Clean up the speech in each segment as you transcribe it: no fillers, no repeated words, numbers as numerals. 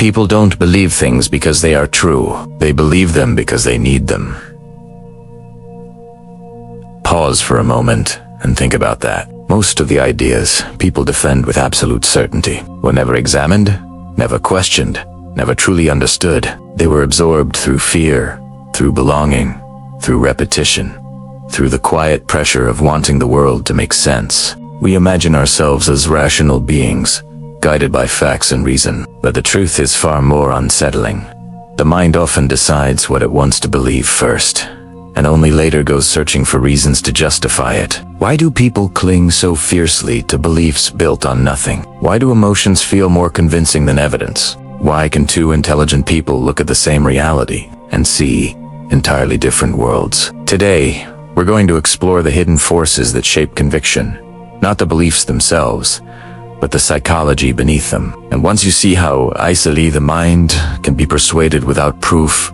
People don't believe things because they are true. They believe them because they need them. Pause for a moment and think about that. Most of the ideas people defend with absolute certainty were never examined, never questioned, never truly understood. They were absorbed through fear, through belonging, through repetition, through the quiet pressure of wanting the world to make sense. We imagine ourselves as rational beings, guided by facts and reason, but the truth is far more unsettling. The mind often decides what it wants to believe first, and only later goes searching for reasons to justify it. Why do people cling so fiercely to beliefs built on nothing? Why do emotions feel more convincing than evidence? Why can two intelligent people look at the same reality and see entirely different worlds? Today, we're going to explore the hidden forces that shape conviction, not the beliefs themselves, but the psychology beneath them. And once you see how easily the mind can be persuaded without proof,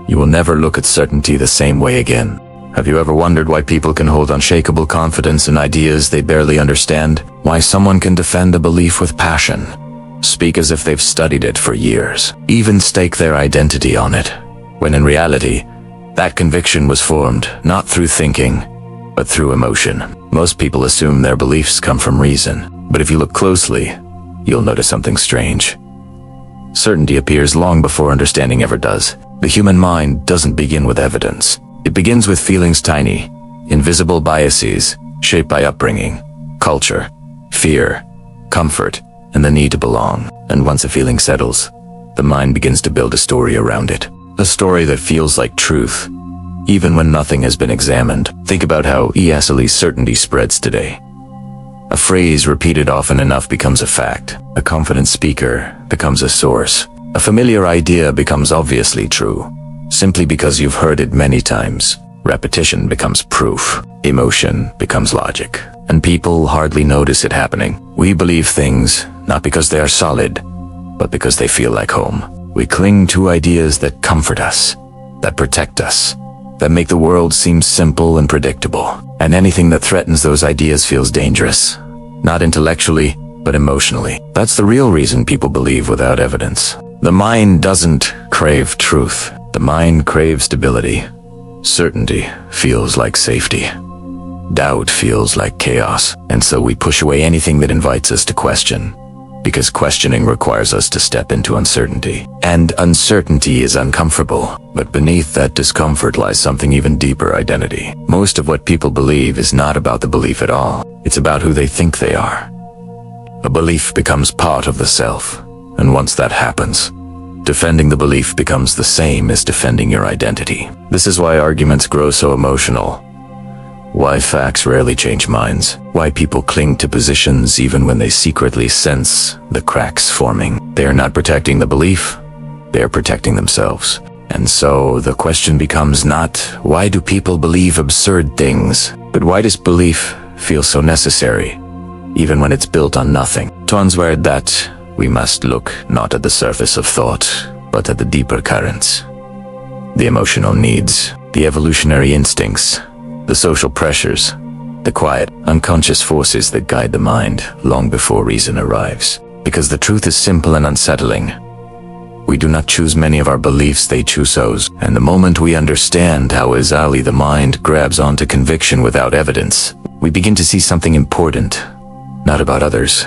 you will never look at certainty the same way again. Have you ever wondered why people can hold unshakable confidence in ideas they barely understand? Why someone can defend a belief with passion, speak as if they've studied it for years, even stake their identity on it, when in reality, that conviction was formed not through thinking, but through emotion. Most people assume their beliefs come from reason, but if you look closely, you'll notice something strange. Certainty appears long before understanding ever does. The human mind doesn't begin with evidence. It begins with feelings, tiny, invisible biases shaped by upbringing, culture, fear, comfort, and the need to belong. And once a feeling settles, the mind begins to build a story around it. A story that feels like truth, even when nothing has been examined. Think about how easily certainty spreads today. A phrase repeated often enough becomes a fact. A confident speaker becomes a source. A familiar idea becomes obviously true, simply because you've heard it many times. Repetition becomes proof. Emotion becomes logic. And people hardly notice it happening. We believe things not because they are solid, but because they feel like home. We cling to ideas that comfort us, that protect us, that make the world seem simple and predictable. And anything that threatens those ideas feels dangerous. Not intellectually, but emotionally. That's the real reason people believe without evidence. The mind doesn't crave truth. The mind craves stability. Certainty feels like safety. Doubt feels like chaos. And so we push away anything that invites us to question, because questioning requires us to step into uncertainty. And uncertainty is uncomfortable, but beneath that discomfort lies something even deeper: identity. Most of what people believe is not about the belief at all. It's about who they think they are. A belief becomes part of the self, and once that happens, defending the belief becomes the same as defending your identity. This is why arguments grow so emotional, why facts rarely change minds, why people cling to positions even when they secretly sense the cracks forming. They are not protecting the belief, they are protecting themselves. And so the question becomes not, why do people believe absurd things, but why does belief feel so necessary, even when it's built on nothing? To answer that, we must look not at the surface of thought, but at the deeper currents. The emotional needs, the evolutionary instincts, the social pressures, the quiet, unconscious forces that guide the mind long before reason arrives. Because the truth is simple and unsettling. We do not choose many of our beliefs, they choose us. And the moment we understand how easily the mind grabs onto conviction without evidence, we begin to see something important, not about others,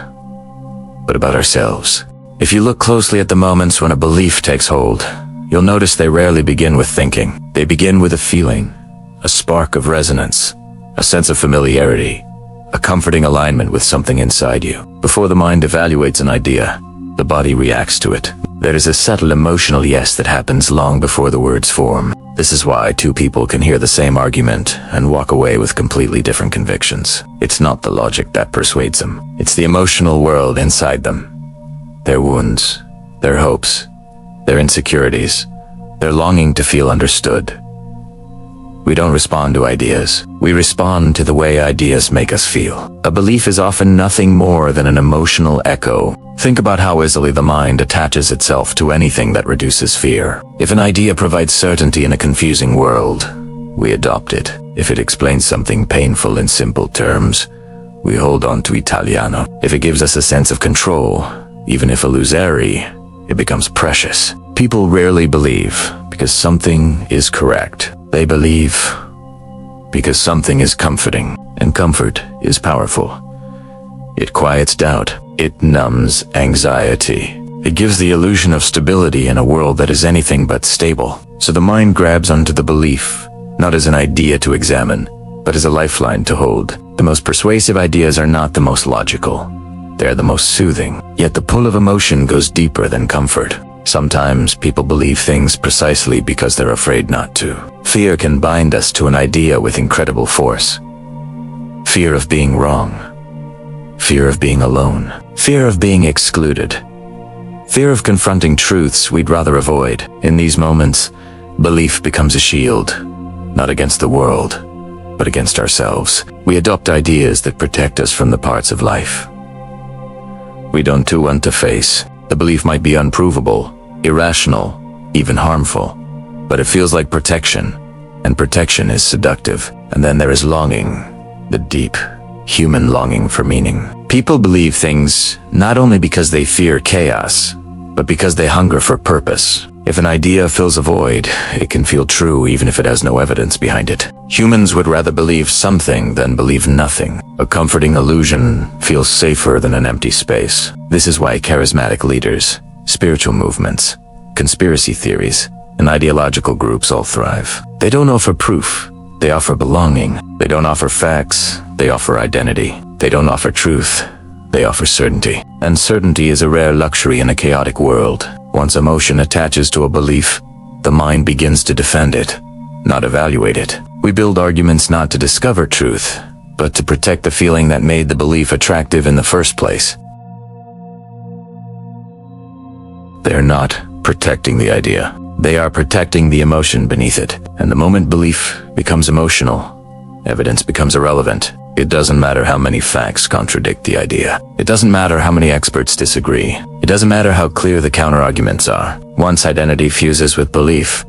but about ourselves. If you look closely at the moments when a belief takes hold, you'll notice they rarely begin with thinking. They begin with a feeling, a spark of resonance, a sense of familiarity, a comforting alignment with something inside you. Before the mind evaluates an idea, the body reacts to it. There is a subtle emotional yes that happens long before the words form. This is why two people can hear the same argument and walk away with completely different convictions. It's not the logic that persuades them. It's the emotional world inside them. Their wounds, their hopes, their insecurities, their longing to feel understood. We don't respond to ideas. We respond to the way ideas make us feel. A belief is often nothing more than an emotional echo. Think about how easily the mind attaches itself to anything that reduces fear. If an idea provides certainty in a confusing world, we adopt it. If it explains something painful in simple terms, we hold on to Italiano. If it gives us a sense of control, even if illusory, it becomes precious. People rarely believe because something is correct. They believe because something is comforting, and comfort is powerful. It quiets doubt. It numbs anxiety. It gives the illusion of stability in a world that is anything but stable. So the mind grabs onto the belief, not as an idea to examine, but as a lifeline to hold. The most persuasive ideas are not the most logical. They are the most soothing. Yet the pull of emotion goes deeper than comfort. Sometimes people believe things precisely because they're afraid not to. Fear can bind us to an idea with incredible force. Fear of being wrong. Fear of being alone. Fear of being excluded. Fear of confronting truths we'd rather avoid. In these moments, belief becomes a shield, not against the world, but against ourselves. We adopt ideas that protect us from the parts of life we don't want to face. The belief might be unprovable, irrational, even harmful, but it feels like protection, and protection is seductive. And then there is longing, the deep, human longing for meaning. People believe things not only because they fear chaos, but because they hunger for purpose. If an idea fills a void, it can feel true even if it has no evidence behind it. Humans would rather believe something than believe nothing. A comforting illusion feels safer than an empty space. This is why charismatic leaders, spiritual movements, conspiracy theories, and ideological groups all thrive. They don't offer proof. They offer belonging. They don't offer facts. They offer identity. They don't offer truth. They offer certainty. And certainty is a rare luxury in a chaotic world. Once emotion attaches to a belief, the mind begins to defend it, not evaluate it. We build arguments not to discover truth, but to protect the feeling that made the belief attractive in the first place. They're not protecting the idea. They are protecting the emotion beneath it. And the moment belief becomes emotional, evidence becomes irrelevant. It doesn't matter how many facts contradict the idea. It doesn't matter how many experts disagree. It doesn't matter how clear the counterarguments are. Once identity fuses with belief,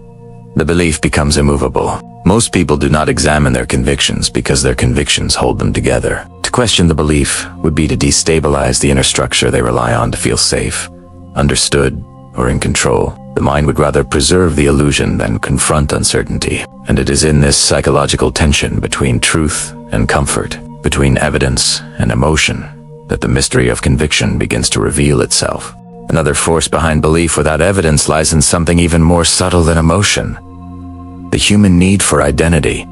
the belief becomes immovable. Most people do not examine their convictions because their convictions hold them together. To question the belief would be to destabilize the inner structure they rely on to feel safe, understood, or in control. The mind would rather preserve the illusion than confront uncertainty. And it is in this psychological tension between truth and comfort, between evidence and emotion, that the mystery of conviction begins to reveal itself. Another force behind belief without evidence lies in something even more subtle than emotion: the human need for identity.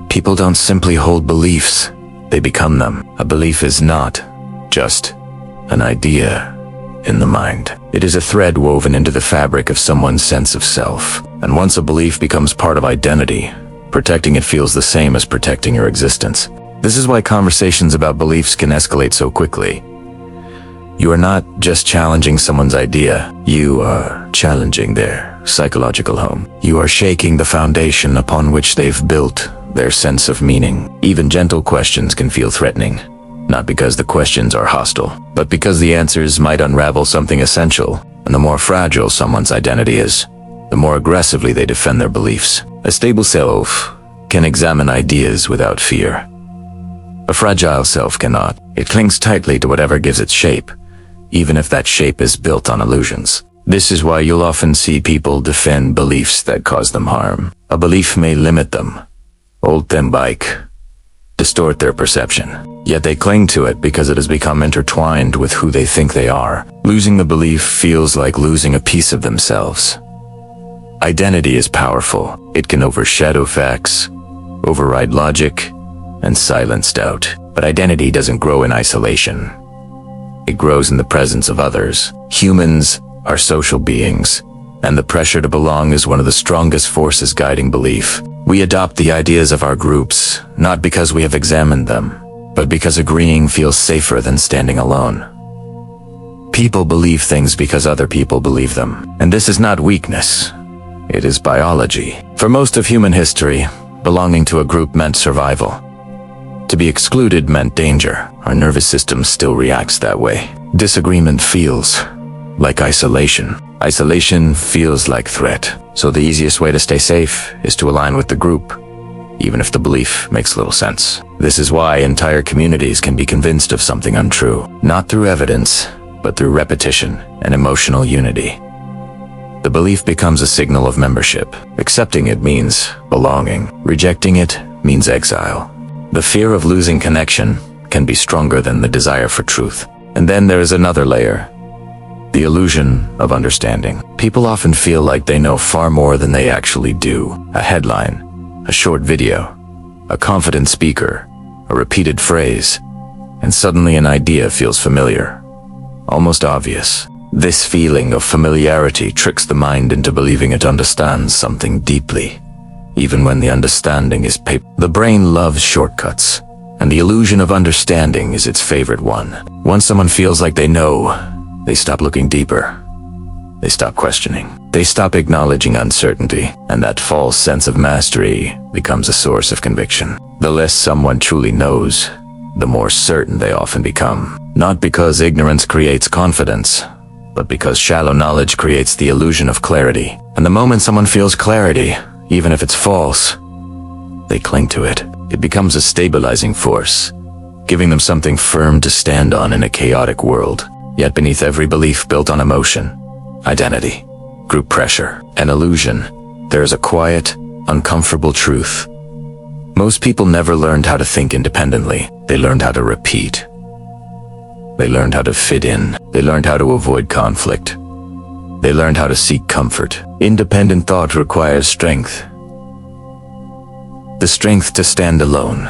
People don't simply hold beliefs, they become them. A belief is not just an idea in the mind. It is a thread woven into the fabric of someone's sense of self. And once a belief becomes part of identity, protecting it feels the same as protecting your existence. This is why conversations about beliefs can escalate so quickly. You are not just challenging someone's idea, you are challenging their psychological home. You are shaking the foundation upon which they've built their sense of meaning. Even gentle questions can feel threatening, not because the questions are hostile, but because the answers might unravel something essential. And the more fragile someone's identity is, the more aggressively they defend their beliefs. A stable self can examine ideas without fear. A fragile self cannot. It clings tightly to whatever gives it shape, even if that shape is built on illusions. This is why you'll often see people defend beliefs that cause them harm. A belief may limit them, hold them back, distort their perception. Yet they cling to it because it has become intertwined with who they think they are. Losing the belief feels like losing a piece of themselves. Identity is powerful. It can overshadow facts, override logic, and silence doubt. But identity doesn't grow in isolation. It grows in the presence of others. Humans are social beings, and the pressure to belong is one of the strongest forces guiding belief. We adopt the ideas of our groups, not because we have examined them, but because agreeing feels safer than standing alone. People believe things because other people believe them. And this is not weakness. It is biology. For most of human history, belonging to a group meant survival. To be excluded meant danger. Our nervous system still reacts that way. Disagreement feels like isolation. Isolation feels like threat. So the easiest way to stay safe is to align with the group, even if the belief makes little sense. This is why entire communities can be convinced of something untrue, not through evidence, but through repetition and emotional unity. The belief becomes a signal of membership. Accepting it means belonging. Rejecting it means exile. The fear of losing connection can be stronger than the desire for truth. And then there is another layer, the illusion of understanding. People often feel like they know far more than they actually do. A headline, a short video, a confident speaker, a repeated phrase, and suddenly an idea feels familiar, almost obvious. This feeling of familiarity tricks the mind into believing it understands something deeply, even when the understanding is paper. The brain loves shortcuts, and the illusion of understanding is its favorite one. Once someone feels like they know, they stop looking deeper. They stop questioning. They stop acknowledging uncertainty, and that false sense of mastery becomes a source of conviction. The less someone truly knows, the more certain they often become. Not because ignorance creates confidence, but because shallow knowledge creates the illusion of clarity. And the moment someone feels clarity, even if it's false, they cling to it. It becomes a stabilizing force, giving them something firm to stand on in a chaotic world. Yet beneath every belief built on emotion, identity, group pressure, and illusion, there is a quiet, uncomfortable truth. Most people never learned how to think independently. They learned how to repeat. They learned how to fit in. They learned how to avoid conflict. They learned how to seek comfort. Independent thought requires strength. The strength to stand alone.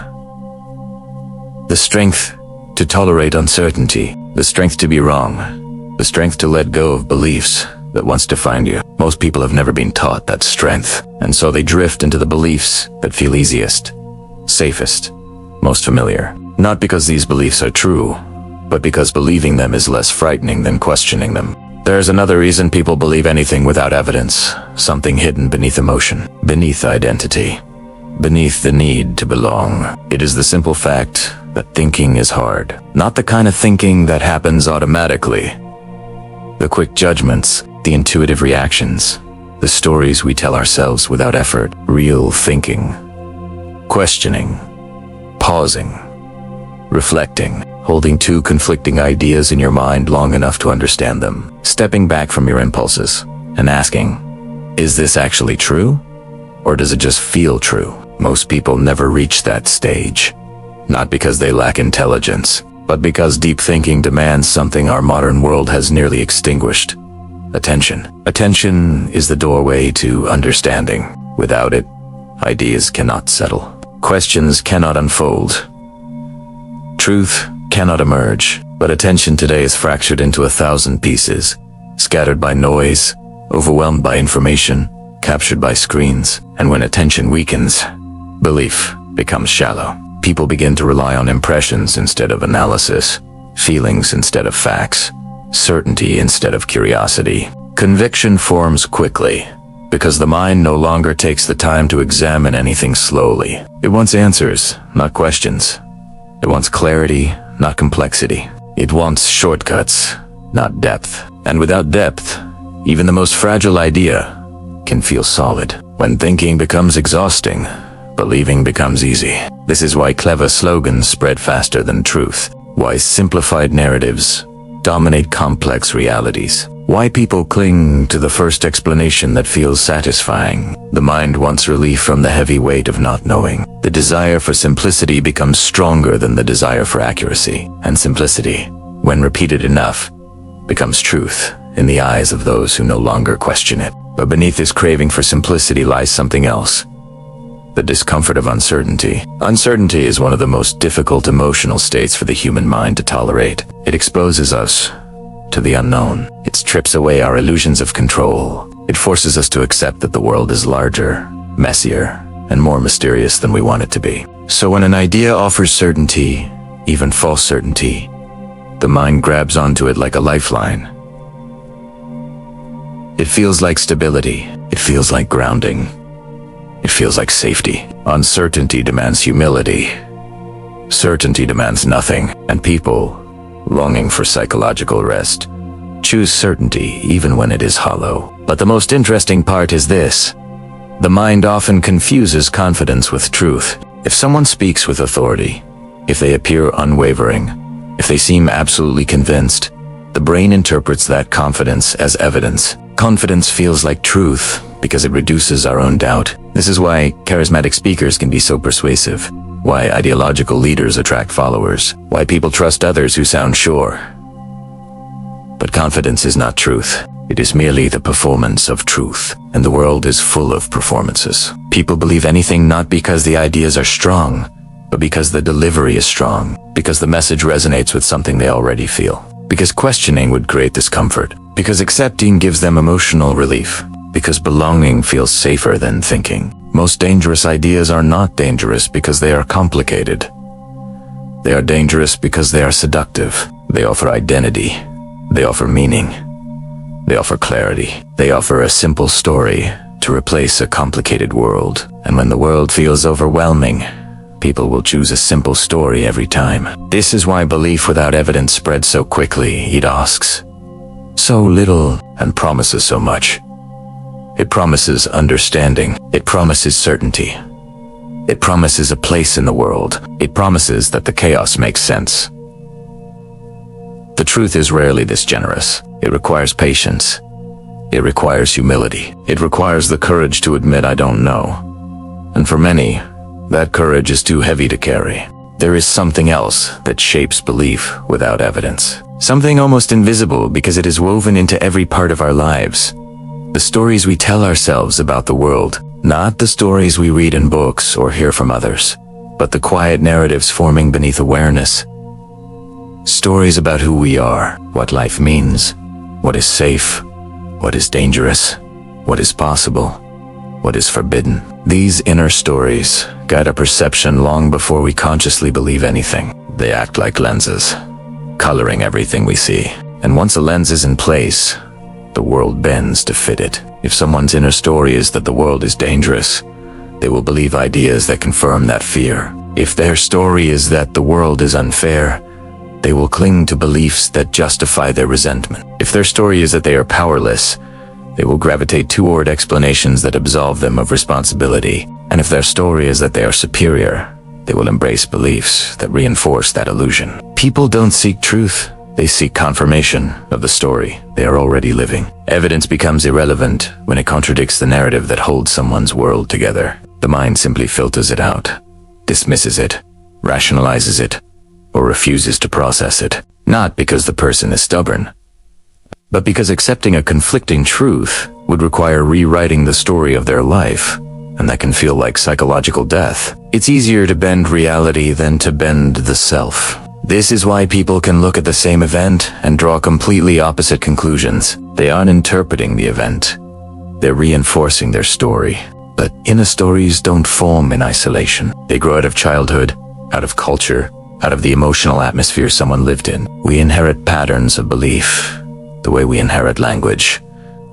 The strength to tolerate uncertainty. The strength to be wrong. The strength to let go of beliefs that once defined you. Most people have never been taught that strength, and so they drift into the beliefs that feel easiest, safest, most familiar. Not because these beliefs are true, but because believing them is less frightening than questioning them. There's another reason people believe anything without evidence, something hidden beneath emotion, beneath identity, beneath the need to belong. It is the simple fact that thinking is hard. Not the kind of thinking that happens automatically. The quick judgments, the intuitive reactions, the stories we tell ourselves without effort. Real thinking. Questioning. Pausing. Reflecting. Holding two conflicting ideas in your mind long enough to understand them. Stepping back from your impulses and asking, is this actually true? Or does it just feel true? Most people never reach that stage. Not because they lack intelligence, but because deep thinking demands something our modern world has nearly extinguished. Attention. Attention is the doorway to understanding. Without it, ideas cannot settle. Questions cannot unfold. Truth cannot emerge. But attention today is fractured into 1,000 pieces, scattered by noise, overwhelmed by information, captured by screens. And when attention weakens, belief becomes shallow. People begin to rely on impressions instead of analysis, feelings instead of facts, certainty instead of curiosity. Conviction forms quickly, because the mind no longer takes the time to examine anything slowly. It wants answers, not questions. It wants clarity, not complexity. It wants shortcuts, not depth. And without depth, even the most fragile idea can feel solid. When thinking becomes exhausting, believing becomes easy. This is why clever slogans spread faster than truth. Why simplified narratives dominate complex realities. Why people cling to the first explanation that feels satisfying. The mind wants relief from the heavy weight of not knowing. The desire for simplicity becomes stronger than the desire for accuracy. And simplicity, when repeated enough, becomes truth in the eyes of those who no longer question it. But beneath this craving for simplicity lies something else. The discomfort of uncertainty. Uncertainty is one of the most difficult emotional states for the human mind to tolerate. It exposes us to the unknown. It strips away our illusions of control. It forces us to accept that the world is larger, messier, and more mysterious than we want it to be. So when an idea offers certainty, even false certainty, the mind grabs onto it like a lifeline. It feels like stability. It feels like grounding. It feels like safety. Uncertainty demands humility. Certainty demands nothing. And people, longing for psychological rest, choose certainty even when it is hollow. But the most interesting part is this. The mind often confuses confidence with truth. If someone speaks with authority, if they appear unwavering, if they seem absolutely convinced, The brain interprets that confidence as evidence. Confidence feels like truth because it reduces our own doubt. This is why charismatic speakers can be so persuasive, why ideological leaders attract followers, why people trust others who sound sure. But confidence is not truth. It is merely the performance of truth, and the world is full of performances. People believe anything not because the ideas are strong, but because the delivery is strong, because the message resonates with something they already feel, because questioning would create discomfort, because accepting gives them emotional relief, because belonging feels safer than thinking. Most dangerous ideas are not dangerous because they are complicated. They are dangerous because they are seductive. They offer identity. They offer meaning. They offer clarity. They offer a simple story to replace a complicated world. And when the world feels overwhelming, people will choose a simple story every time. This is why belief without evidence spreads so quickly. It asks so little and promises so much. It promises understanding. It promises certainty. It promises a place in the world. It promises that the chaos makes sense. The truth is rarely this generous. It requires patience. It requires humility. It requires the courage to admit I don't know. And for many, that courage is too heavy to carry. There is something else that shapes belief without evidence. Something almost invisible because it is woven into every part of our lives. The stories we tell ourselves about the world, not the stories we read in books or hear from others, but the quiet narratives forming beneath awareness. Stories about who we are, what life means, what is safe, what is dangerous, what is possible, what is forbidden. These inner stories guide our perception long before we consciously believe anything. They act like lenses, coloring everything we see. And once a lens is in place, the world bends to fit it. If someone's inner story is that the world is dangerous, they will believe ideas that confirm that fear. If their story is that the world is unfair, they will cling to beliefs that justify their resentment. If their story is that they are powerless, they will gravitate toward explanations that absolve them of responsibility. And if their story is that they are superior, they will embrace beliefs that reinforce that illusion. People don't seek truth. They seek confirmation of the story they are already living. Evidence becomes irrelevant when it contradicts the narrative that holds someone's world together. The mind simply filters it out, dismisses it, rationalizes it, or refuses to process it. Not because the person is stubborn, but because accepting a conflicting truth would require rewriting the story of their life, and that can feel like psychological death. It's easier to bend reality than to bend the self. This is why people can look at the same event and draw completely opposite conclusions. They aren't interpreting the event. They're reinforcing their story. But inner stories don't form in isolation. They grow out of childhood, out of culture, out of the emotional atmosphere someone lived in. We inherit patterns of belief, the way we inherit language,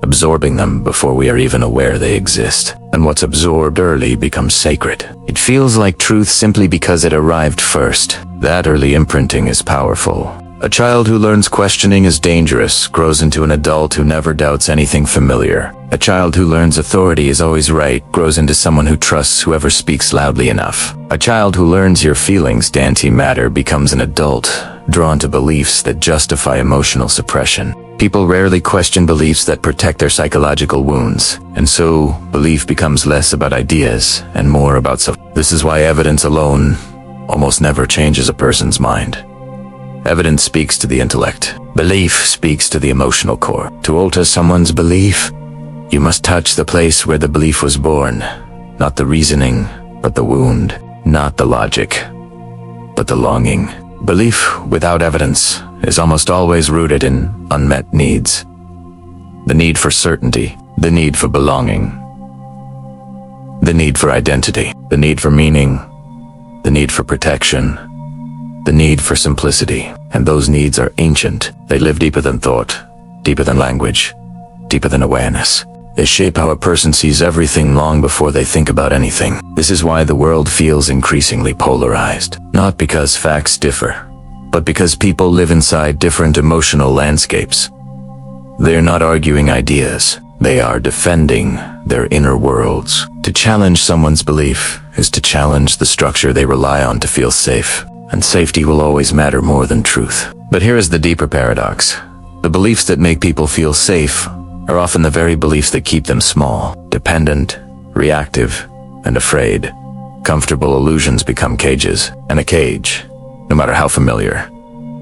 absorbing them before we are even aware they exist. And what's absorbed early becomes sacred. It feels like truth simply because it arrived first. That early imprinting is powerful. A child who learns questioning is dangerous grows into an adult who never doubts anything familiar. A child who learns authority is always right grows into someone who trusts whoever speaks loudly enough. A child who learns your feelings anti-matter becomes an adult, drawn to beliefs that justify emotional suppression. People rarely question beliefs that protect their psychological wounds, and so belief becomes less about ideas and more about self. This is why evidence alone almost never changes a person's mind. Evidence speaks to the intellect. Belief speaks to the emotional core. To alter someone's belief, you must touch the place where the belief was born. Not the reasoning, but the wound. Not the logic, but the longing. Belief without evidence is almost always rooted in unmet needs. The need for certainty, the need for belonging, the need for identity, the need for meaning, the need for protection, the need for simplicity. And those needs are ancient. They live deeper than thought, deeper than language, deeper than awareness. They shape how a person sees everything long before they think about anything. This is why the world feels increasingly polarized. Not because facts differ, but because people live inside different emotional landscapes. They're not arguing ideas. They are defending their inner worlds. To challenge someone's belief is to challenge the structure they rely on to feel safe. And safety will always matter more than truth. But here is the deeper paradox. The beliefs that make people feel safe are often the very beliefs that keep them small, dependent, reactive, and afraid. Comfortable illusions become cages, and a cage, no matter how familiar,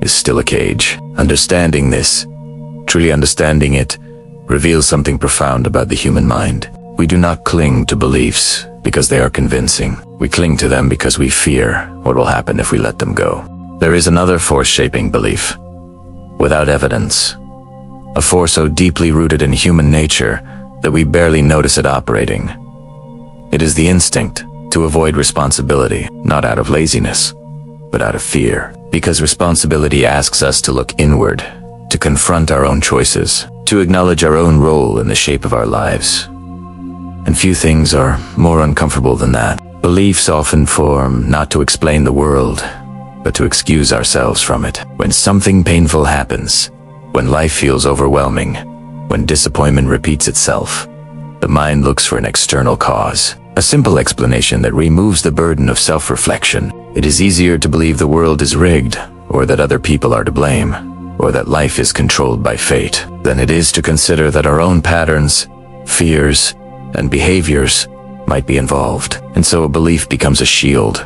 is still a cage. Understanding this, truly understanding it, reveals something profound about the human mind. We do not cling to beliefs because they are convincing. We cling to them because we fear what will happen if we let them go. There is another force shaping belief, without evidence. A force so deeply rooted in human nature that we barely notice it operating. It is the instinct to avoid responsibility, not out of laziness, but out of fear. Because responsibility asks us to look inward, to confront our own choices, to acknowledge our own role in the shape of our lives. And few things are more uncomfortable than that. Beliefs often form not to explain the world, but to excuse ourselves from it. When something painful happens, when life feels overwhelming, when disappointment repeats itself, the mind looks for an external cause, a simple explanation that removes the burden of self-reflection. It is easier to believe the world is rigged, or that other people are to blame, or that life is controlled by fate, than it is to consider that our own patterns, fears, and behaviors might be involved. And so a belief becomes a shield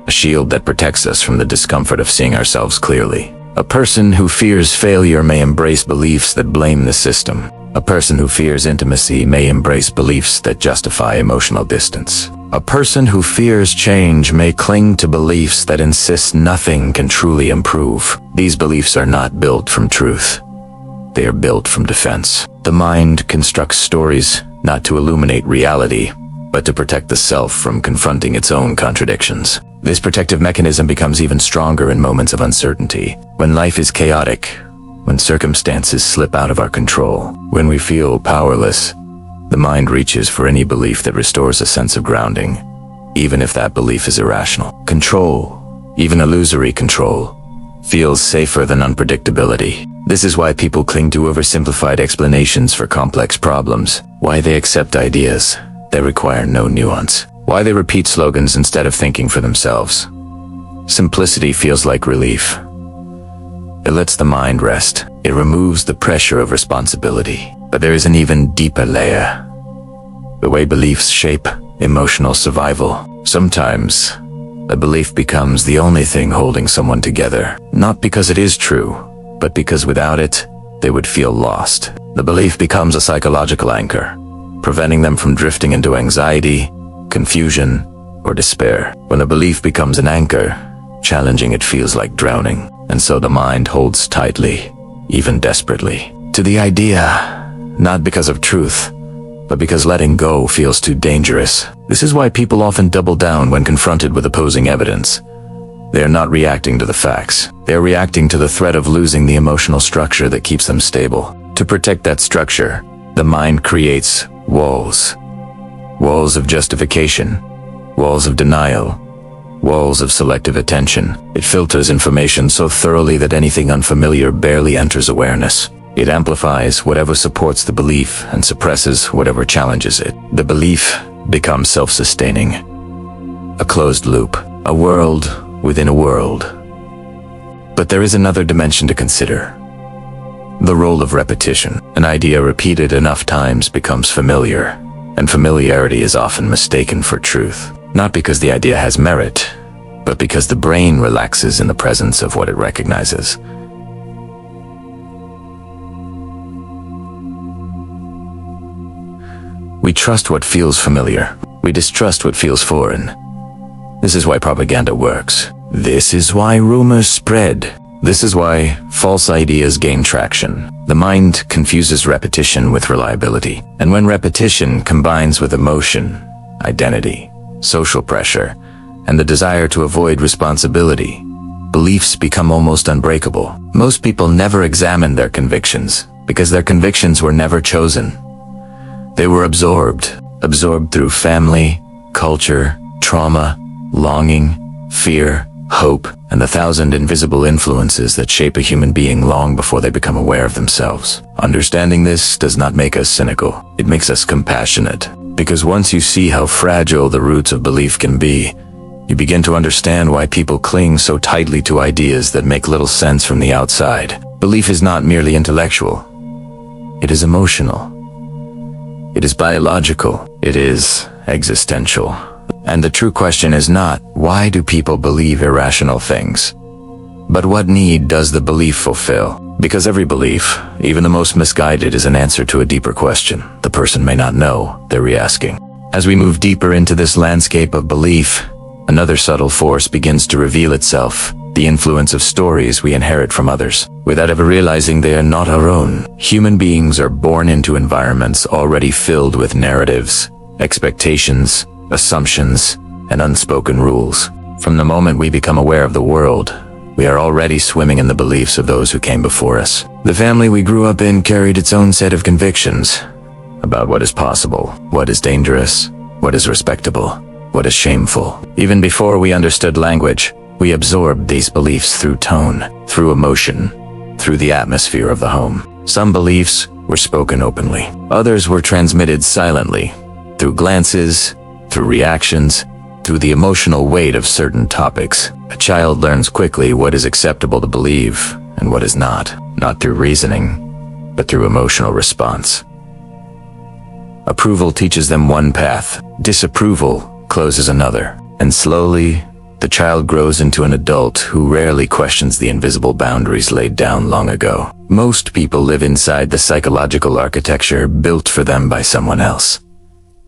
that protects us from the discomfort of seeing ourselves clearly. A person who fears failure may embrace beliefs that blame the system. A person who fears intimacy may embrace beliefs that justify emotional distance. A person who fears change may cling to beliefs that insist nothing can truly improve. These beliefs are not built from truth. They are built from defense. The mind constructs stories not to illuminate reality, but to protect the self from confronting its own contradictions. This protective mechanism becomes even stronger in moments of uncertainty, when life is chaotic, when circumstances slip out of our control, when we feel powerless. The mind reaches for any belief that restores a sense of grounding, even if that belief is irrational. Control, even illusory control, feels safer than unpredictability. This is why people cling to oversimplified explanations for complex problems, why they accept ideas that require no nuance, why they repeat slogans instead of thinking for themselves. Simplicity feels like relief. It lets the mind rest. It removes the pressure of responsibility. But there is an even deeper layer. The way beliefs shape emotional survival. Sometimes, a belief becomes the only thing holding someone together. Not because it is true, but because without it, they would feel lost. The belief becomes a psychological anchor, preventing them from drifting into anxiety, confusion, or despair. When a belief becomes an anchor, challenging it feels like drowning. And so the mind holds tightly, even desperately, to the idea, not because of truth, but because letting go feels too dangerous. This is why people often double down when confronted with opposing evidence. They are not reacting to the facts. They are reacting to the threat of losing the emotional structure that keeps them stable. To protect that structure, the mind creates walls. Walls of justification, walls of denial, walls of selective attention. It filters information so thoroughly that anything unfamiliar barely enters awareness. It amplifies whatever supports the belief and suppresses whatever challenges it. The belief becomes self-sustaining, a closed loop, a world within a world. But there is another dimension to consider. The role of repetition. An idea repeated enough times becomes familiar, and familiarity is often mistaken for truth. Not because the idea has merit, but because the brain relaxes in the presence of what it recognizes. We trust what feels familiar. We distrust what feels foreign. This is why propaganda works. This is why rumors spread. This is why false ideas gain traction. The mind confuses repetition with reliability. And when repetition combines with emotion, identity, social pressure, and the desire to avoid responsibility, beliefs become almost unbreakable. Most people never examine their convictions because their convictions were never chosen. They were absorbed through family, culture, trauma, longing, fear, hope, and the thousand invisible influences that shape a human being long before they become aware of themselves. Understanding this does not make us cynical. It makes us compassionate. Because once you see how fragile the roots of belief can be, you begin to understand why people cling so tightly to ideas that make little sense from the outside. Belief is not merely intellectual. It is emotional. It is biological. It is existential. And the true question is not, why do people believe irrational things? But what need does the belief fulfill? Because every belief, even the most misguided, is an answer to a deeper question the person may not know they're re-asking. As we move deeper into this landscape of belief, another subtle force begins to reveal itself, the influence of stories we inherit from others. Without ever realizing they are not our own, human beings are born into environments already filled with narratives, expectations, assumptions, and unspoken rules. From the moment we become aware of the world, we are already swimming in the beliefs of those who came before us. The family we grew up in carried its own set of convictions about what is possible, what is dangerous, what is respectable, what is shameful. Even before we understood language, we absorbed these beliefs through tone, through emotion, through the atmosphere of the home. Some beliefs were spoken openly. Others were transmitted silently, through glances, through reactions, through the emotional weight of certain topics. A child learns quickly what is acceptable to believe and what is not through reasoning, but through emotional response. Approval teaches them one path, disapproval closes another, and slowly, the child grows into an adult who rarely questions the invisible boundaries laid down long ago. Most people live inside the psychological architecture built for them by someone else.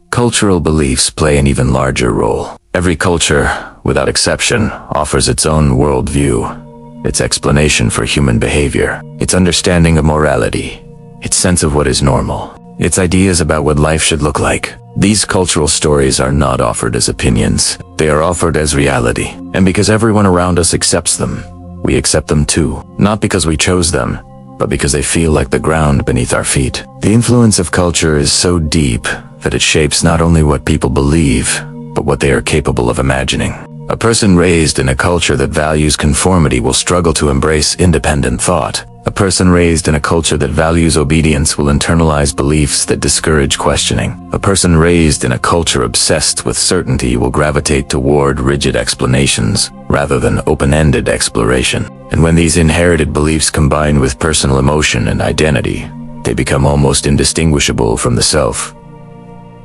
Cultural beliefs play an even larger role. Every culture, without exception, offers its own worldview, its explanation for human behavior, its understanding of morality, its sense of what is normal, its ideas about what life should look like. These cultural stories are not offered as opinions. They are offered as reality. And because everyone around us accepts them, we accept them too. Not because we chose them, but because they feel like the ground beneath our feet. The influence of culture is so deep that it shapes not only what people believe, but what they are capable of imagining. A person raised in a culture that values conformity will struggle to embrace independent thought. A person raised in a culture that values obedience will internalize beliefs that discourage questioning. A person raised in a culture obsessed with certainty will gravitate toward rigid explanations rather than open-ended exploration. And when these inherited beliefs combine with personal emotion and identity, they become almost indistinguishable from the self.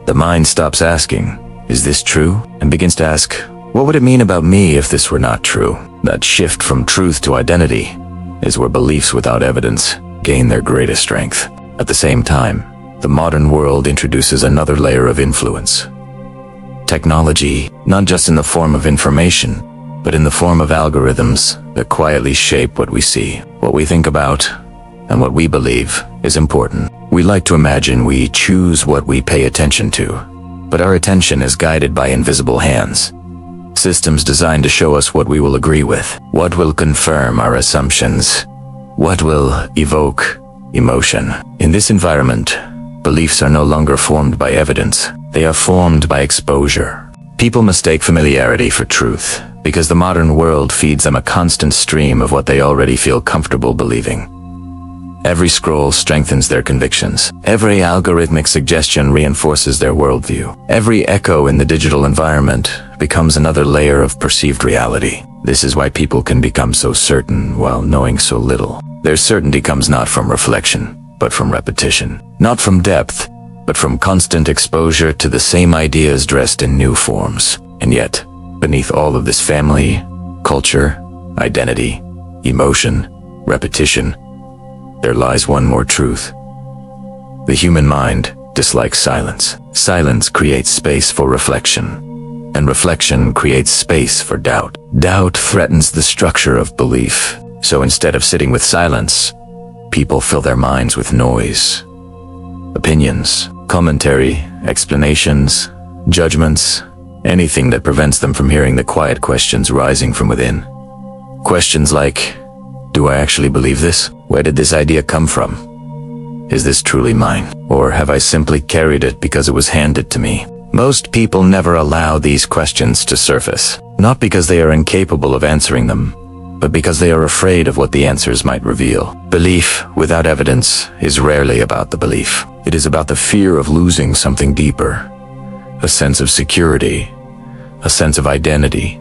The mind stops asking, "Is this true?" and begins to ask, "What would it mean about me if this were not true?" That shift from truth to identity is where beliefs without evidence gain their greatest strength. At the same time, the modern world introduces another layer of influence. Technology, not just in the form of information, but in the form of algorithms that quietly shape what we see, what we think about, and what we believe is important. We like to imagine we choose what we pay attention to, but our attention is guided by invisible hands. Systems designed to show us what we will agree with, what will confirm our assumptions, what will evoke emotion. In this environment, beliefs are no longer formed by evidence, they are formed by exposure. People mistake familiarity for truth, because the modern world feeds them a constant stream of what they already feel comfortable believing. Every scroll strengthens their convictions. Every algorithmic suggestion reinforces their worldview. Every echo in the digital environment becomes another layer of perceived reality. This is why people can become so certain while knowing so little. Their certainty comes not from reflection, but from repetition. Not from depth, but from constant exposure to the same ideas dressed in new forms. And yet, beneath all of this family, culture, identity, emotion, repetition, there lies one more truth. The human mind dislikes silence. Silence creates space for reflection, and reflection creates space for doubt. Doubt threatens the structure of belief. So instead of sitting with silence, people fill their minds with noise. Opinions, commentary, explanations, judgments, anything that prevents them from hearing the quiet questions rising from within. Questions like, do I actually believe this? Where did this idea come from? Is this truly mine? Or have I simply carried it because it was handed to me? Most people never allow these questions to surface, not because they are incapable of answering them, but because they are afraid of what the answers might reveal. Belief without evidence is rarely about the belief. It is about the fear of losing something deeper, a sense of security, a sense of identity,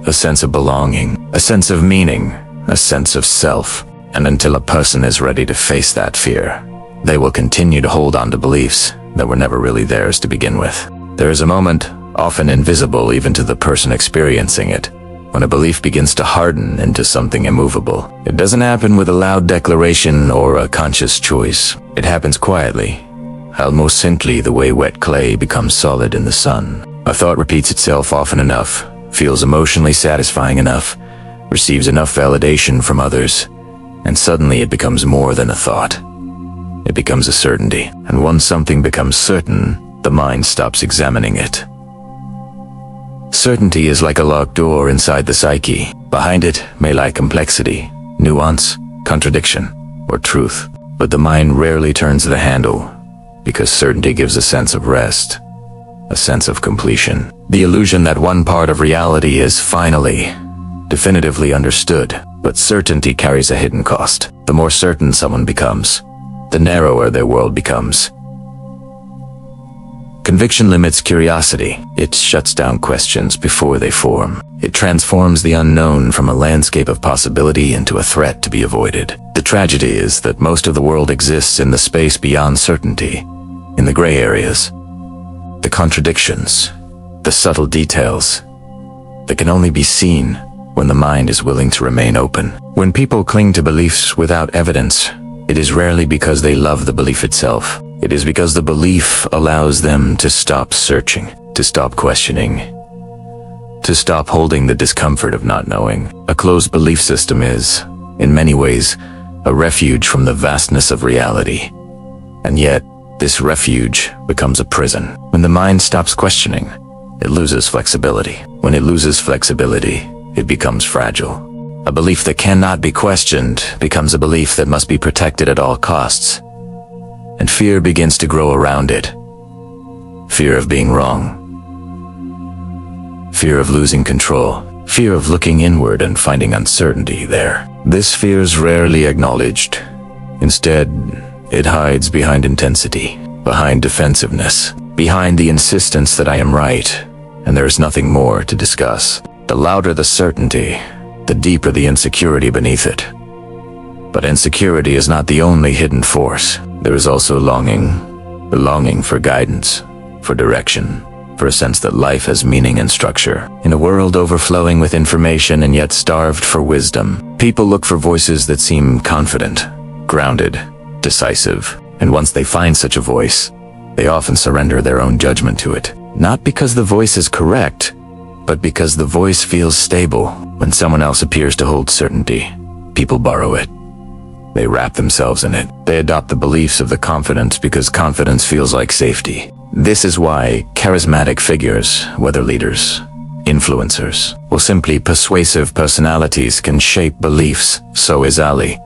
a sense of belonging, a sense of meaning, a sense of self. And until a person is ready to face that fear, they will continue to hold on to beliefs that were never really theirs to begin with. There is a moment, often invisible even to the person experiencing it, when a belief begins to harden into something immovable. It doesn't happen with a loud declaration or a conscious choice. It happens quietly, almost simply the way wet clay becomes solid in the sun. A thought repeats itself often enough, feels emotionally satisfying enough, receives enough validation from others, and suddenly it becomes more than a thought. It becomes a certainty. And once something becomes certain, the mind stops examining it. Certainty is like a locked door inside the psyche. Behind it may lie complexity, nuance, contradiction, or truth. But the mind rarely turns the handle, because certainty gives a sense of rest, a sense of completion. The illusion that one part of reality is finally, definitively understood. But certainty carries a hidden cost. The more certain someone becomes, the narrower their world becomes. Conviction limits curiosity. It shuts down questions before they form. It transforms the unknown from a landscape of possibility into a threat to be avoided. The tragedy is that most of the world exists in the space beyond certainty, in the gray areas, the contradictions, the subtle details that can only be seen when the mind is willing to remain open. When people cling to beliefs without evidence, it is rarely because they love the belief itself. It is because the belief allows them to stop searching, to stop questioning, to stop holding the discomfort of not knowing. A closed belief system is, in many ways, a refuge from the vastness of reality. And yet, this refuge becomes a prison. When the mind stops questioning, it loses flexibility. When it loses flexibility, it becomes fragile. A belief that cannot be questioned becomes a belief that must be protected at all costs. And fear begins to grow around it. Fear of being wrong. Fear of losing control. Fear of looking inward and finding uncertainty there. This fear is rarely acknowledged. Instead, it hides behind intensity, behind defensiveness, behind the insistence that I am right, and there is nothing more to discuss. The louder the certainty, the deeper the insecurity beneath it. But insecurity is not the only hidden force. There is also longing, the longing for guidance, for direction, for a sense that life has meaning and structure. In a world overflowing with information and yet starved for wisdom, people look for voices that seem confident, grounded, decisive. And once they find such a voice, they often surrender their own judgment to it. Not because the voice is correct, but because the voice feels stable. When someone else appears to hold certainty, people borrow it. They wrap themselves in it. They adopt the beliefs of the confident because confidence feels like safety. This is why charismatic figures, whether leaders, influencers, or simply persuasive personalities can shape beliefs. So is Ali.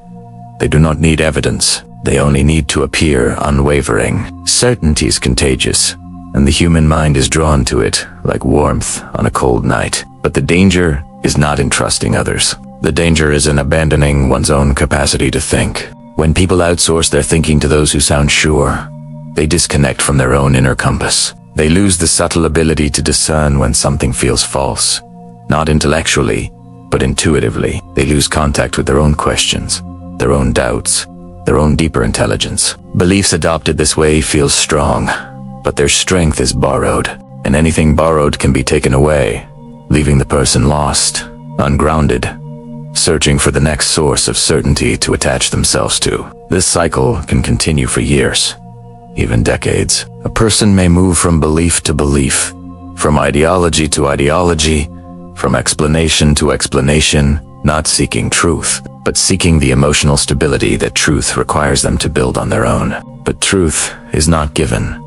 They do not need evidence. They only need to appear unwavering. Certainty is contagious, and the human mind is drawn to it like warmth on a cold night. But the danger is not in trusting others. The danger is in abandoning one's own capacity to think. When people outsource their thinking to those who sound sure, they disconnect from their own inner compass. They lose the subtle ability to discern when something feels false. Not intellectually, but intuitively. They lose contact with their own questions, their own doubts, their own deeper intelligence. Beliefs adopted this way feel strong, but their strength is borrowed, and anything borrowed can be taken away, leaving the person lost, ungrounded, searching for the next source of certainty to attach themselves to. This cycle can continue for years, even decades. A person may move from belief to belief, from ideology to ideology, from explanation to explanation, not seeking truth, but seeking the emotional stability that truth requires them to build on their own. But truth is not given.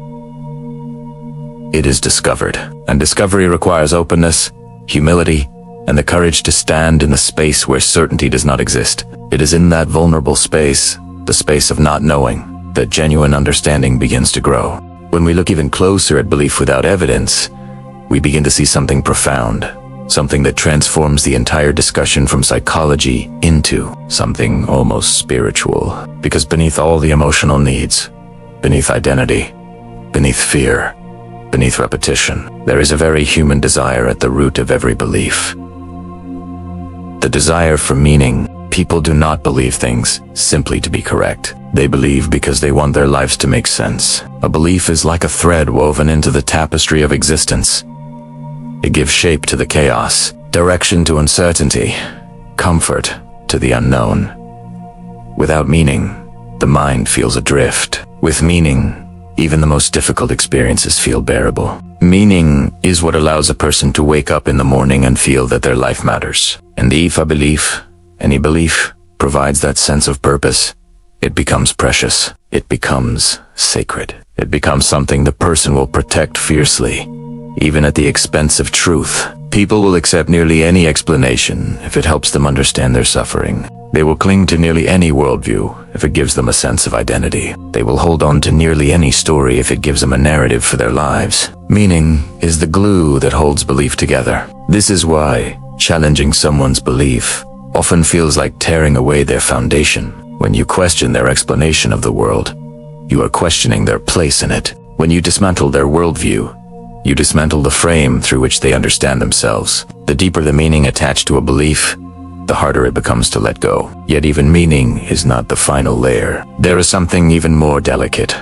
It is discovered, and discovery requires openness, humility, and the courage to stand in the space where certainty does not exist. It is in that vulnerable space, the space of not knowing, that genuine understanding begins to grow. When we look even closer at belief without evidence, we begin to see something profound, something that transforms the entire discussion from psychology into something almost spiritual. Because beneath all the emotional needs, beneath identity, beneath fear, beneath repetition, there is a very human desire at the root of every belief. The desire for meaning, People do not believe things simply to be correct. They believe because they want their lives to make sense. A belief is like a thread woven into the tapestry of existence. It gives shape to the chaos, direction to uncertainty, comfort to the unknown. Without meaning, the mind feels adrift. With meaning, even the most difficult experiences feel bearable. Meaning is what allows a person to wake up in the morning and feel that their life matters. And if a belief, any belief, provides that sense of purpose, it becomes precious. It becomes sacred. It becomes something the person will protect fiercely, even at the expense of truth. People will accept nearly any explanation if it helps them understand their suffering. They will cling to nearly any worldview if it gives them a sense of identity. They will hold on to nearly any story if it gives them a narrative for their lives. Meaning is the glue that holds belief together. This is why challenging someone's belief often feels like tearing away their foundation. When you question their explanation of the world, you are questioning their place in it. When you dismantle their worldview, you dismantle the frame through which they understand themselves. The deeper the meaning attached to a belief, the harder it becomes to let go. Yet even meaning is not the final layer. There is something even more delicate,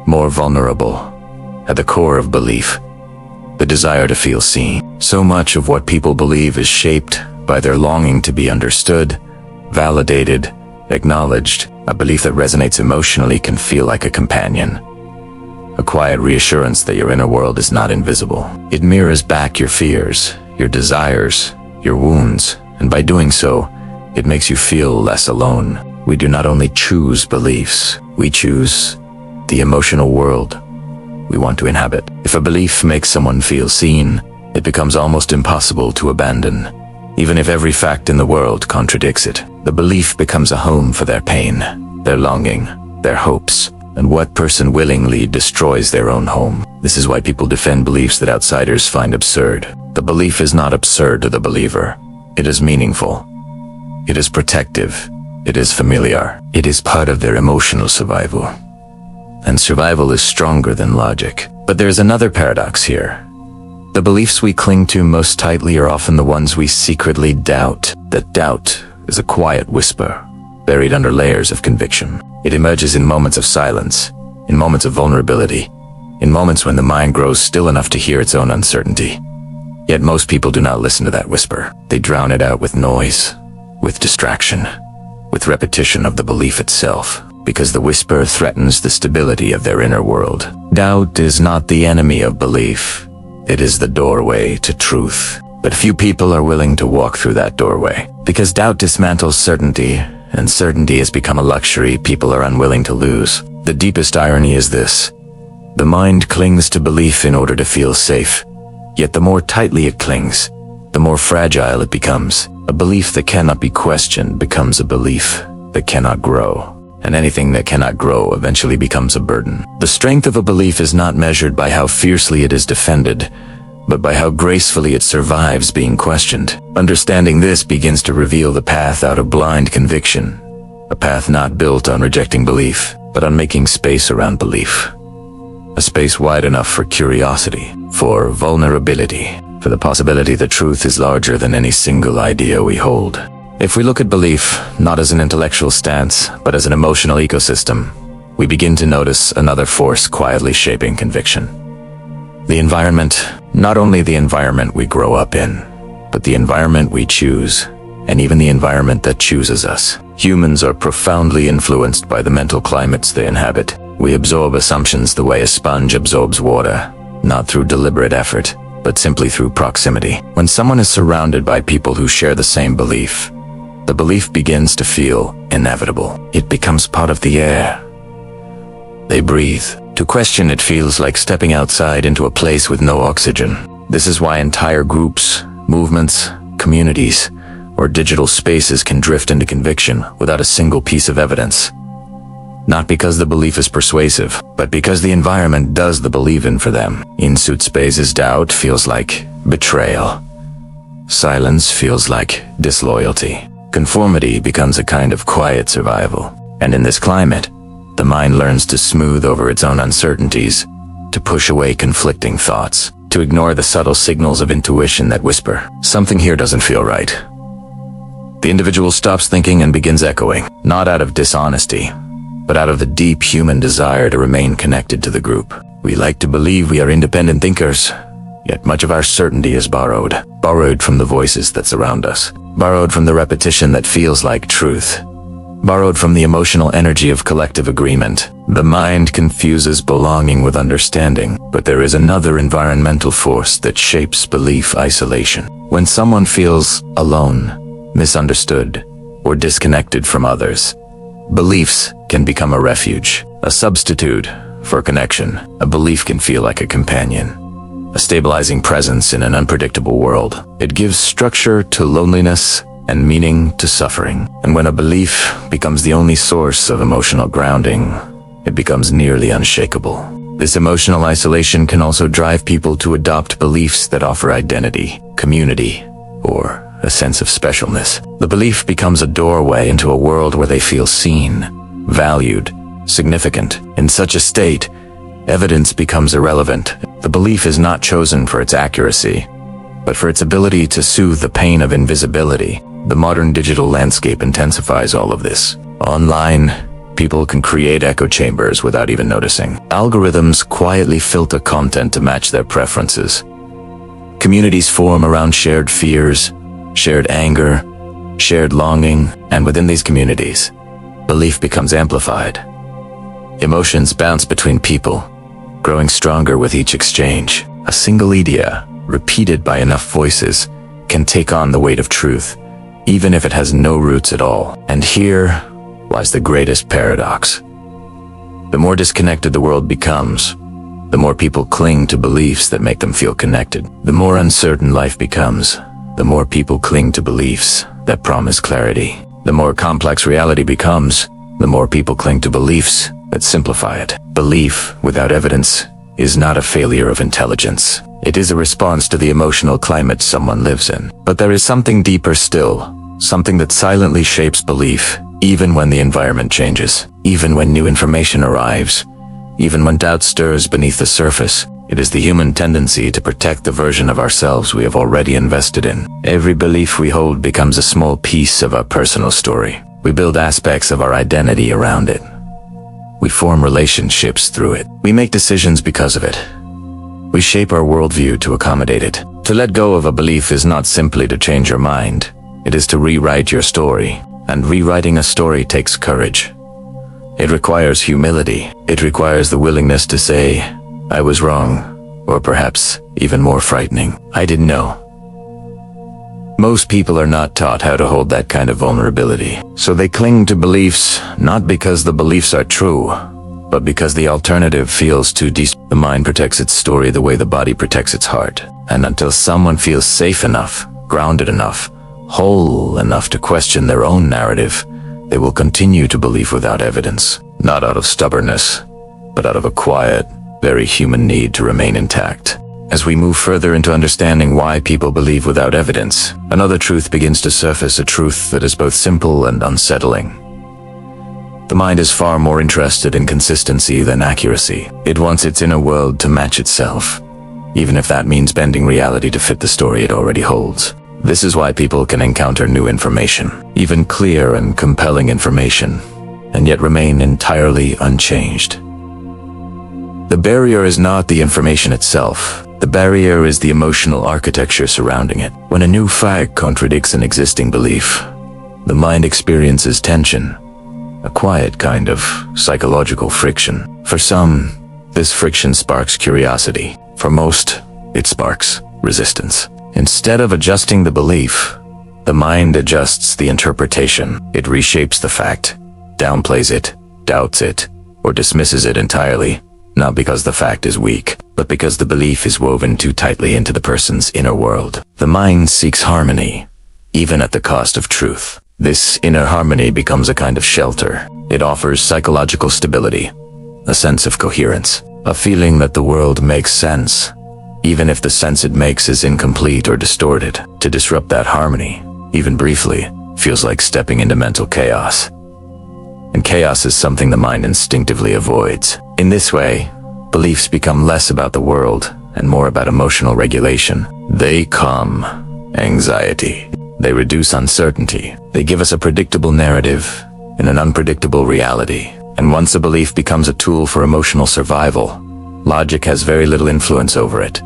more vulnerable, at the core of belief: the desire to feel seen. So much of what people believe is shaped by their longing to be understood, validated, acknowledged. A belief that resonates emotionally can feel like a companion, a quiet reassurance that your inner world is not invisible. It mirrors back your fears, your desires, your wounds, and by doing so, it makes you feel less alone. We do not only choose beliefs, we choose the emotional world we want to inhabit. If a belief makes someone feel seen, it becomes almost impossible to abandon. Even if every fact in the world contradicts it, the belief becomes a home for their pain, their longing, their hopes. And what person willingly destroys their own home? This is why people defend beliefs that outsiders find absurd. The belief is not absurd to the believer. It is meaningful. It is protective. It is familiar. It is part of their emotional survival. And survival is stronger than logic. But there's another paradox here. The beliefs we cling to most tightly are often the ones we secretly doubt. That doubt is a quiet whisper, buried under layers of conviction. It emerges in moments of silence, in moments of vulnerability, in moments when the mind grows still enough to hear its own uncertainty. Yet most people do not listen to that whisper. They drown it out with noise, with distraction, with repetition of the belief itself, because the whisper threatens the stability of their inner world. Doubt is not the enemy of belief. It is the doorway to truth. But few people are willing to walk through that doorway, because doubt dismantles certainty, and certainty has become a luxury people are unwilling to lose. The deepest irony is this: the mind clings to belief in order to feel safe, yet the more tightly it clings, the more fragile it becomes. A belief that cannot be questioned becomes a belief that cannot grow, and anything that cannot grow eventually becomes a burden. The strength of a belief is not measured by how fiercely it is defended, but by how gracefully it survives being questioned. Understanding this begins to reveal the path out of blind conviction, a path not built on rejecting belief, but on making space around belief. A space wide enough for curiosity, for vulnerability, for the possibility that truth is larger than any single idea we hold. If we look at belief not as an intellectual stance, but as an emotional ecosystem, we begin to notice another force quietly shaping conviction. The environment. Not only the environment we grow up in, but the environment we choose, and even the environment that chooses us. Humans are profoundly influenced by the mental climates they inhabit. We absorb assumptions the way a sponge absorbs water, not through deliberate effort, but simply through proximity. When someone is surrounded by people who share the same belief, the belief begins to feel inevitable. It becomes part of the air they breathe. To question it feels like stepping outside into a place with no oxygen. This is why entire groups, movements, communities, or digital spaces can drift into conviction without a single piece of evidence. Not because the belief is persuasive, but because the environment does the believing for them. In suit spaces, doubt feels like betrayal. Silence feels like disloyalty. Conformity becomes a kind of quiet survival. And in this climate, the mind learns to smooth over its own uncertainties, to push away conflicting thoughts, to ignore the subtle signals of intuition that whisper, "Something here doesn't feel right." The individual stops thinking and begins echoing, not out of dishonesty, but out of the deep human desire to remain connected to the group. We like to believe we are independent thinkers, yet much of our certainty is borrowed from the voices that surround us, borrowed from the repetition that feels like truth, borrowed from the emotional energy of collective agreement. The mind confuses belonging with understanding, but there is another environmental force that shapes belief isolation. When someone feels alone, misunderstood, or disconnected from others, beliefs can become a refuge, a substitute for connection. A belief can feel like a companion, a stabilizing presence in an unpredictable world. It gives structure to loneliness and meaning to suffering. And when a belief becomes the only source of emotional grounding, it becomes nearly unshakable. This emotional isolation can also drive people to adopt beliefs that offer identity, community, or a sense of specialness. The belief becomes a doorway into a world where they feel seen, valued, significant. In such a state, evidence becomes irrelevant. The belief is not chosen for its accuracy, but for its ability to soothe the pain of invisibility. The modern digital landscape intensifies all of this. Online, people can create echo chambers without even noticing. Algorithms quietly filter content to match their preferences. Communities form around shared fears, shared anger, shared longing, and within these communities, belief becomes amplified. Emotions bounce between people, growing stronger with each exchange. A single idea, repeated by enough voices, can take on the weight of truth, even if it has no roots at all. And here lies the greatest paradox. The more disconnected the world becomes, the more people cling to beliefs that make them feel connected. The more uncertain life becomes, the more people cling to beliefs that promise clarity. The more complex reality becomes, the more people cling to beliefs that simplify it. Belief without evidence is not a failure of intelligence. It is a response to the emotional climate someone lives in. But there is something deeper still, something that silently shapes belief, even when the environment changes, even when new information arrives, even when doubt stirs beneath the surface. It is the human tendency to protect the version of ourselves we have already invested in. Every belief we hold becomes a small piece of our personal story. We build aspects of our identity around it. We form relationships through it. We make decisions because of it. We shape our worldview to accommodate it. To let go of a belief is not simply to change your mind. It is to rewrite your story. And rewriting a story takes courage. It requires humility. It requires the willingness to say, I was wrong, or perhaps even more frightening, I didn't know. Most people are not taught how to hold that kind of vulnerability. So they cling to beliefs, not because the beliefs are true, but because the alternative feels too deep. The mind protects its story the way the body protects its heart. And until someone feels safe enough, grounded enough, whole enough to question their own narrative, they will continue to believe without evidence, not out of stubbornness, but out of a quiet, very human need to remain intact. As we move further into understanding why people believe without evidence, another truth begins to surface, a truth that is both simple and unsettling. The mind is far more interested in consistency than accuracy. It wants its inner world to match itself, even if that means bending reality to fit the story it already holds. This is why people can encounter new information, even clear and compelling information, and yet remain entirely unchanged. The barrier is not the information itself. The barrier is the emotional architecture surrounding it. When a new fact contradicts an existing belief, the mind experiences tension, a quiet kind of psychological friction. For some, this friction sparks curiosity. For most, it sparks resistance. Instead of adjusting the belief, the mind adjusts the interpretation. It reshapes the fact, downplays it, doubts it, or dismisses it entirely, not because the fact is weak, but because the belief is woven too tightly into the person's inner world. The mind seeks harmony, even at the cost of truth. This inner harmony becomes a kind of shelter. It offers psychological stability, a sense of coherence, a feeling that the world makes sense, even if the sense it makes is incomplete or distorted. To disrupt that harmony, even briefly, feels like stepping into mental chaos. And chaos is something the mind instinctively avoids. In this way, beliefs become less about the world and more about emotional regulation. They calm anxiety. They reduce uncertainty. They give us a predictable narrative in an unpredictable reality. And once a belief becomes a tool for emotional survival, logic has very little influence over it.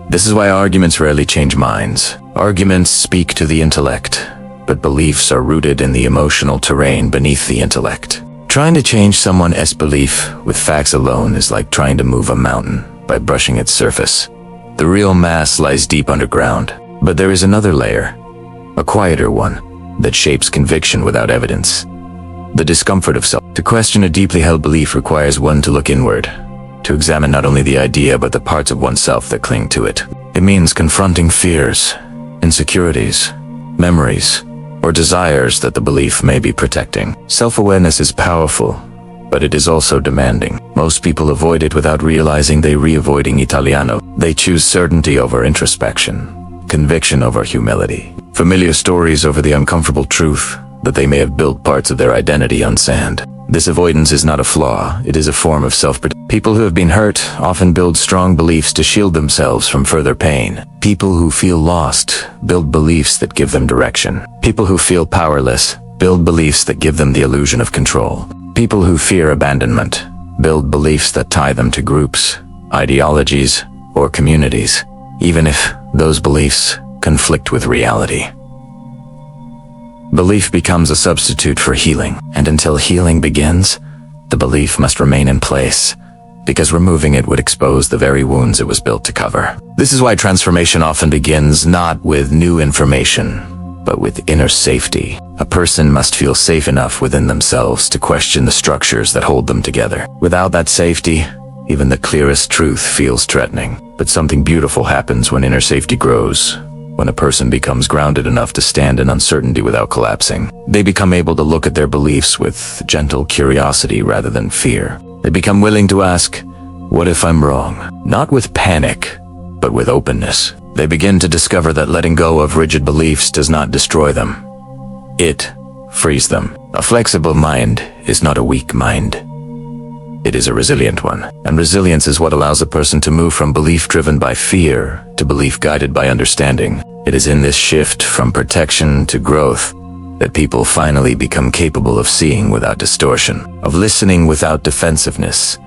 This is why arguments rarely change minds. Arguments speak to the intellect, but beliefs are rooted in the emotional terrain beneath the intellect. Trying to change someone's belief with facts alone is like trying to move a mountain by brushing its surface. The real mass lies deep underground, but there is another layer, a quieter one, that shapes conviction without evidence. The discomfort of self. To question a deeply held belief requires one to look inward, to examine not only the idea but the parts of oneself that cling to it. It means confronting fears, insecurities, memories, or desires that the belief may be protecting. Self-awareness is powerful, but it is also demanding. Most people avoid it without realizing avoiding Italiano. They choose certainty over introspection, conviction over humility, familiar stories over the uncomfortable truth that they may have built parts of their identity on sand. This avoidance is not a flaw, it is a form of self-protection. People who have been hurt often build strong beliefs to shield themselves from further pain. People who feel lost build beliefs that give them direction. People who feel powerless build beliefs that give them the illusion of control. People who fear abandonment build beliefs that tie them to groups, ideologies, or communities, even if those beliefs conflict with reality. Belief becomes a substitute for healing, and until healing begins, the belief must remain in place, because removing it would expose the very wounds it was built to cover. This is why transformation often begins not with new information, but with inner safety. A person must feel safe enough within themselves to question the structures that hold them together. Without that safety, even the clearest truth feels threatening. But something beautiful happens when inner safety grows. When a person becomes grounded enough to stand in uncertainty without collapsing, they become able to look at their beliefs with gentle curiosity rather than fear. They become willing to ask, what if I'm wrong? Not with panic, but with openness. They begin to discover that letting go of rigid beliefs does not destroy them. It frees them. A flexible mind is not a weak mind. It is a resilient one, and resilience is what allows a person to move from belief driven by fear to belief guided by understanding. It is in this shift from protection to growth that people finally become capable of seeing without distortion, of listening without defensiveness,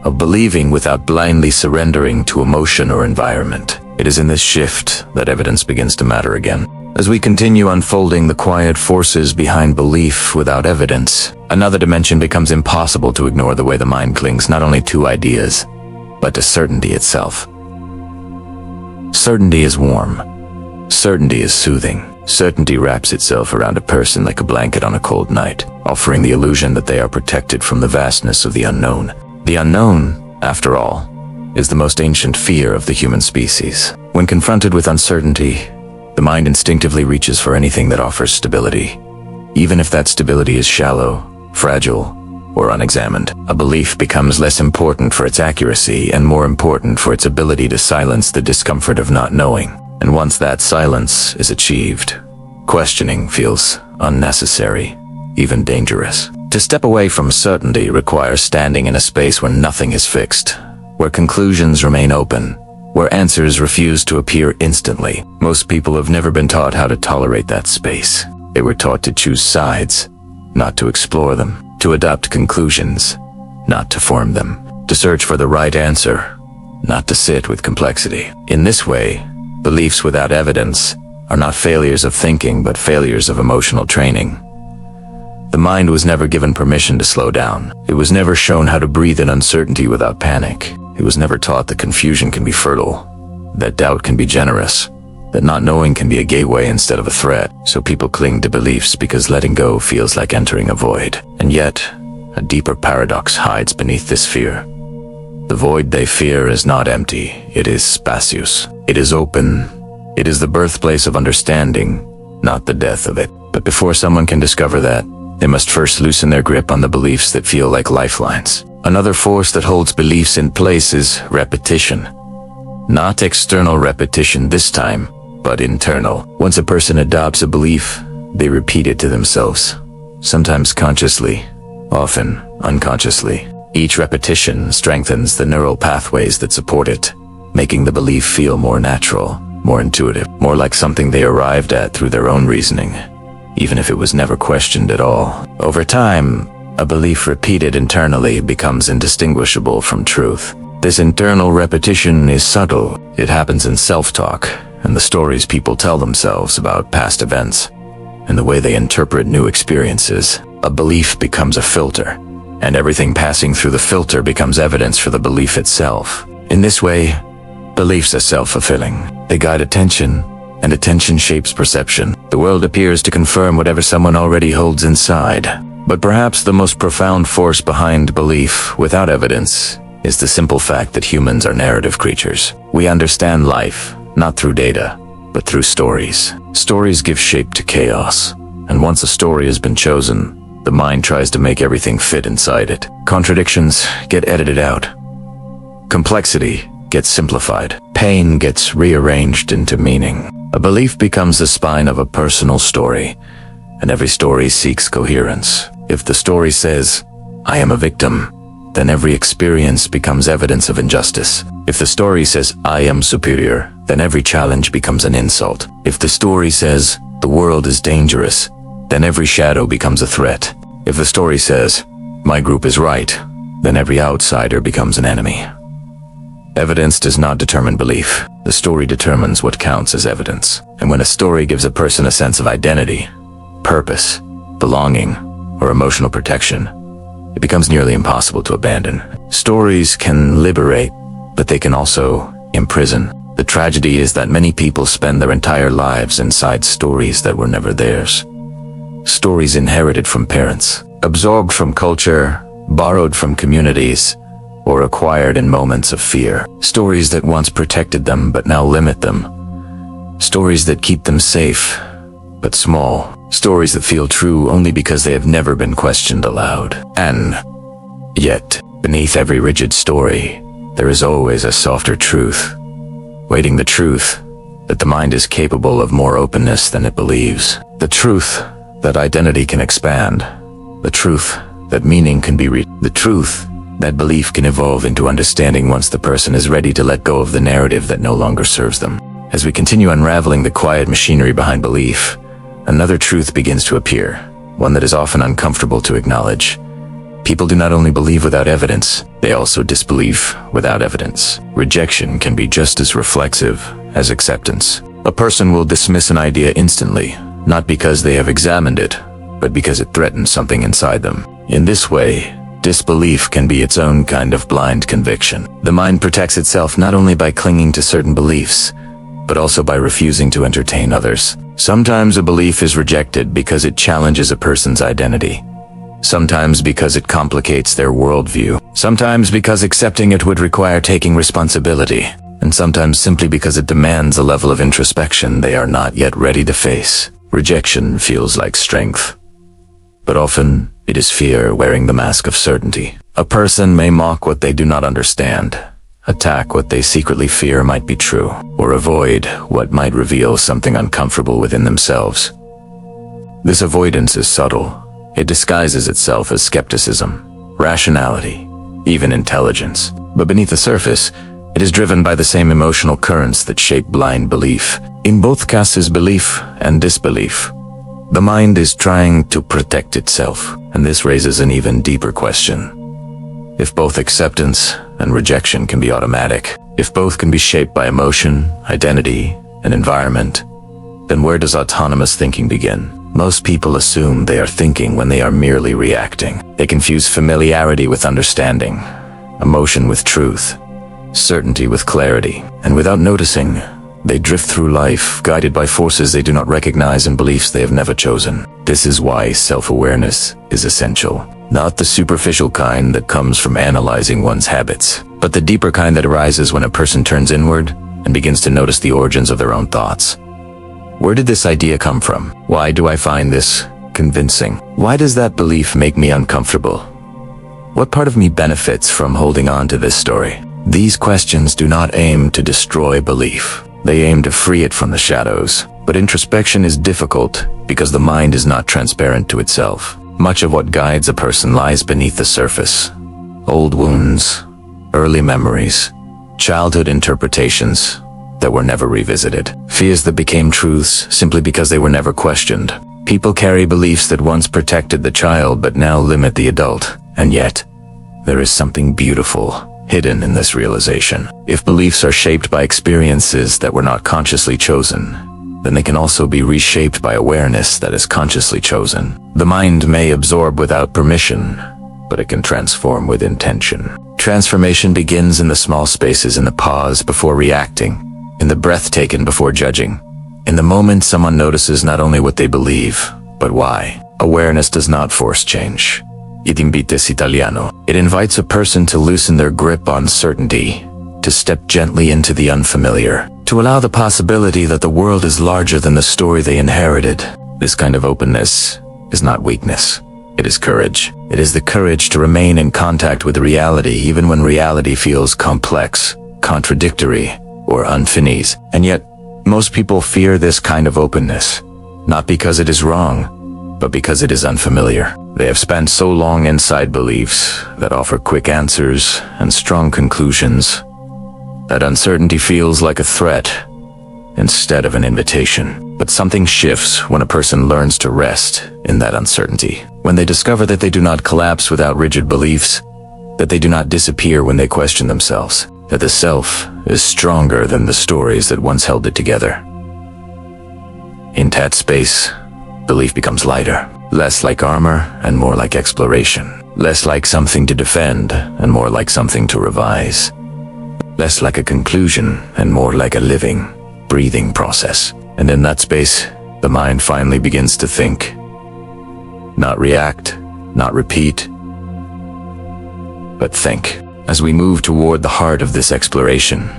of believing without blindly surrendering to emotion or environment. It is in this shift that evidence begins to matter again. As we continue unfolding the quiet forces behind belief without evidence, another dimension becomes impossible to ignore: the way the mind clings not only to ideas, but to certainty itself. Certainty is warm. Certainty is soothing. Certainty wraps itself around a person like a blanket on a cold night, offering the illusion that they are protected from the vastness of the unknown. The unknown, after all, is the most ancient fear of the human species. When confronted with uncertainty, the mind instinctively reaches for anything that offers stability, even if that stability is shallow, fragile, or unexamined. A belief becomes less important for its accuracy and more important for its ability to silence the discomfort of not knowing. And once that silence is achieved, questioning feels unnecessary, even dangerous. To step away from certainty requires standing in a space where nothing is fixed, where conclusions remain open, where answers refuse to appear instantly. Most people have never been taught how to tolerate that space. They were taught to choose sides, not to explore them, to adopt conclusions, not to form them, to search for the right answer, not to sit with complexity. In this way, beliefs without evidence are not failures of thinking, but failures of emotional training. The mind was never given permission to slow down. It was never shown how to breathe in uncertainty without panic. It was never taught that confusion can be fertile, that doubt can be generous, that not knowing can be a gateway instead of a threat. So people cling to beliefs because letting go feels like entering a void. And yet, a deeper paradox hides beneath this fear. The void they fear is not empty, it is spacious. It is open. It is the birthplace of understanding, not the death of it. But before someone can discover that, they must first loosen their grip on the beliefs that feel like lifelines. Another force that holds beliefs in place is repetition. Not external repetition this time, but internal. Once a person adopts a belief, they repeat it to themselves, sometimes consciously, often unconsciously. Each repetition strengthens the neural pathways that support it, making the belief feel more natural, more intuitive, more like something they arrived at through their own reasoning, even if it was never questioned at all. Over time, a belief repeated internally becomes indistinguishable from truth. This internal repetition is subtle. It happens in self-talk and the stories people tell themselves about past events and the way they interpret new experiences. A belief becomes a filter, and everything passing through the filter becomes evidence for the belief itself. In this way, beliefs are self-fulfilling. They guide attention, and attention shapes perception. The world appears to confirm whatever someone already holds inside. But perhaps the most profound force behind belief, without evidence, is the simple fact that humans are narrative creatures. We understand life, not through data, but through stories. Stories give shape to chaos, and once a story has been chosen, the mind tries to make everything fit inside it. Contradictions get edited out. Complexity gets simplified. Pain gets rearranged into meaning. A belief becomes the spine of a personal story, and every story seeks coherence. If the story says, "I am a victim," then every experience becomes evidence of injustice. If the story says, "I am superior," then every challenge becomes an insult. If the story says, "The world is dangerous," then every shadow becomes a threat. If the story says, "My group is right," then every outsider becomes an enemy. Evidence does not determine belief. The story determines what counts as evidence. And when a story gives a person a sense of identity, purpose, belonging, or emotional protection, it becomes nearly impossible to abandon. Stories can liberate, but they can also imprison. The tragedy is that many people spend their entire lives inside stories that were never theirs. Stories inherited from parents, absorbed from culture, borrowed from communities, or acquired in moments of fear. Stories that once protected them but now limit them. Stories that keep them safe, but small. Stories that feel true only because they have never been questioned aloud. And yet, beneath every rigid story, there is always a softer truth, waiting, the truth that the mind is capable of more openness than it believes. The truth that identity can expand. The truth that meaning can be reached. The truth that belief can evolve into understanding once the person is ready to let go of the narrative that no longer serves them. As we continue unraveling the quiet machinery behind belief, another truth begins to appear, one that is often uncomfortable to acknowledge. People do not only believe without evidence, they also disbelieve without evidence. Rejection can be just as reflexive as acceptance. A person will dismiss an idea instantly, not because they have examined it, but because it threatens something inside them. In this way, disbelief can be its own kind of blind conviction. The mind protects itself not only by clinging to certain beliefs, but also by refusing to entertain others. Sometimes a belief is rejected because it challenges a person's identity. Sometimes because it complicates their worldview. Sometimes because accepting it would require taking responsibility. And sometimes simply because it demands a level of introspection they are not yet ready to face. Rejection feels like strength, but often it is fear wearing the mask of certainty. A person may mock what they do not understand, attack what they secretly fear might be true, or avoid what might reveal something uncomfortable within themselves. This avoidance is subtle. It disguises itself as skepticism, rationality, even intelligence. But beneath the surface, it is driven by the same emotional currents that shape blind belief. In both cases, belief and disbelief, the mind is trying to protect itself, and this raises an even deeper question. If both acceptance and rejection can be automatic, if both can be shaped by emotion, identity, and environment, then where does autonomous thinking begin? Most people assume they are thinking when they are merely reacting. They confuse familiarity with understanding, emotion with truth, certainty with clarity, and without noticing, they drift through life, guided by forces they do not recognize and beliefs they have never chosen. This is why self-awareness is essential. Not the superficial kind that comes from analyzing one's habits, but the deeper kind that arises when a person turns inward and begins to notice the origins of their own thoughts. Where did this idea come from? Why do I find this convincing? Why does that belief make me uncomfortable? What part of me benefits from holding on to this story? These questions do not aim to destroy belief. They aim to free it from the shadows. But introspection is difficult because the mind is not transparent to itself. Much of what guides a person lies beneath the surface. Old wounds, early memories, childhood interpretations, that were never revisited. Fears that became truths simply because they were never questioned. People carry beliefs that once protected the child but now limit the adult. And yet, there is something beautiful hidden in this realization. If beliefs are shaped by experiences that were not consciously chosen, then they can also be reshaped by awareness that is consciously chosen. The mind may absorb without permission, but it can transform with intention. Transformation begins in the small spaces, in the pause before reacting, in the breath taken before judging, in the moment someone notices not only what they believe, but why. Awareness does not force change. It invites Italiano. It invites a person to loosen their grip on certainty, to step gently into the unfamiliar, to allow the possibility that the world is larger than the story they inherited. This kind of openness is not weakness. It is courage. It is the courage to remain in contact with reality even when reality feels complex, contradictory, or unfinished. And yet, most people fear this kind of openness, not because it is wrong, but because it is unfamiliar. They have spent so long inside beliefs that offer quick answers and strong conclusions that uncertainty feels like a threat instead of an invitation. But something shifts when a person learns to rest in that uncertainty. When they discover that they do not collapse without rigid beliefs, that they do not disappear when they question themselves, that the self is stronger than the stories that once held it together. In that space, belief becomes lighter. Less like armor and more like exploration. Less like something to defend and more like something to revise. Less like a conclusion and more like a living, breathing process. And in that space, the mind finally begins to think. Not react, not repeat, but think. As we move toward the heart of this exploration,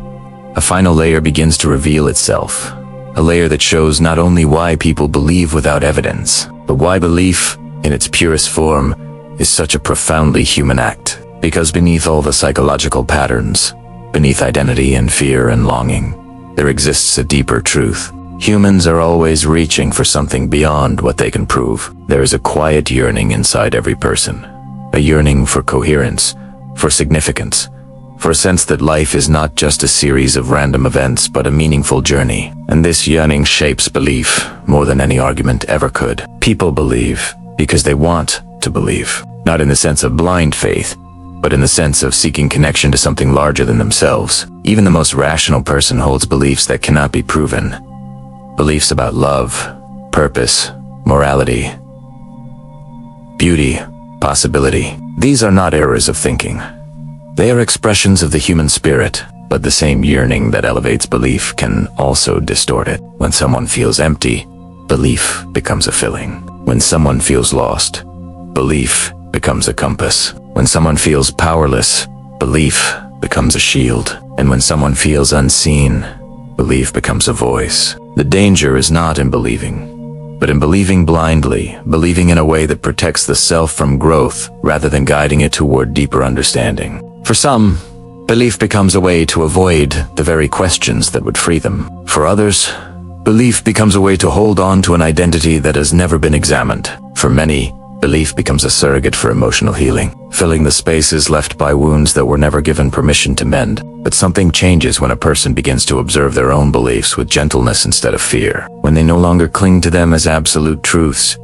a final layer begins to reveal itself. A layer that shows not only why people believe without evidence, but why belief, in its purest form, is such a profoundly human act. Because beneath all the psychological patterns, beneath identity and fear and longing, there exists a deeper truth. Humans are always reaching for something beyond what they can prove. There is a quiet yearning inside every person. A yearning for coherence, for significance, for a sense that life is not just a series of random events but a meaningful journey. And this yearning shapes belief more than any argument ever could. People believe because they want to believe, not in the sense of blind faith, but in the sense of seeking connection to something larger than themselves. Even the most rational person holds beliefs that cannot be proven. Beliefs about love, purpose, morality, beauty, possibility. These are not errors of thinking. They are expressions of the human spirit, but the same yearning that elevates belief can also distort it. When someone feels empty, belief becomes a filling. When someone feels lost, belief becomes a compass. When someone feels powerless, belief becomes a shield. And when someone feels unseen, belief becomes a voice. The danger is not in believing, but in believing blindly, believing in a way that protects the self from growth rather than guiding it toward deeper understanding. For some, belief becomes a way to avoid the very questions that would free them. For others, belief becomes a way to hold on to an identity that has never been examined. For many, belief becomes a surrogate for emotional healing, filling the spaces left by wounds that were never given permission to mend. But something changes when a person begins to observe their own beliefs with gentleness instead of fear, when they no longer cling to them as absolute truths,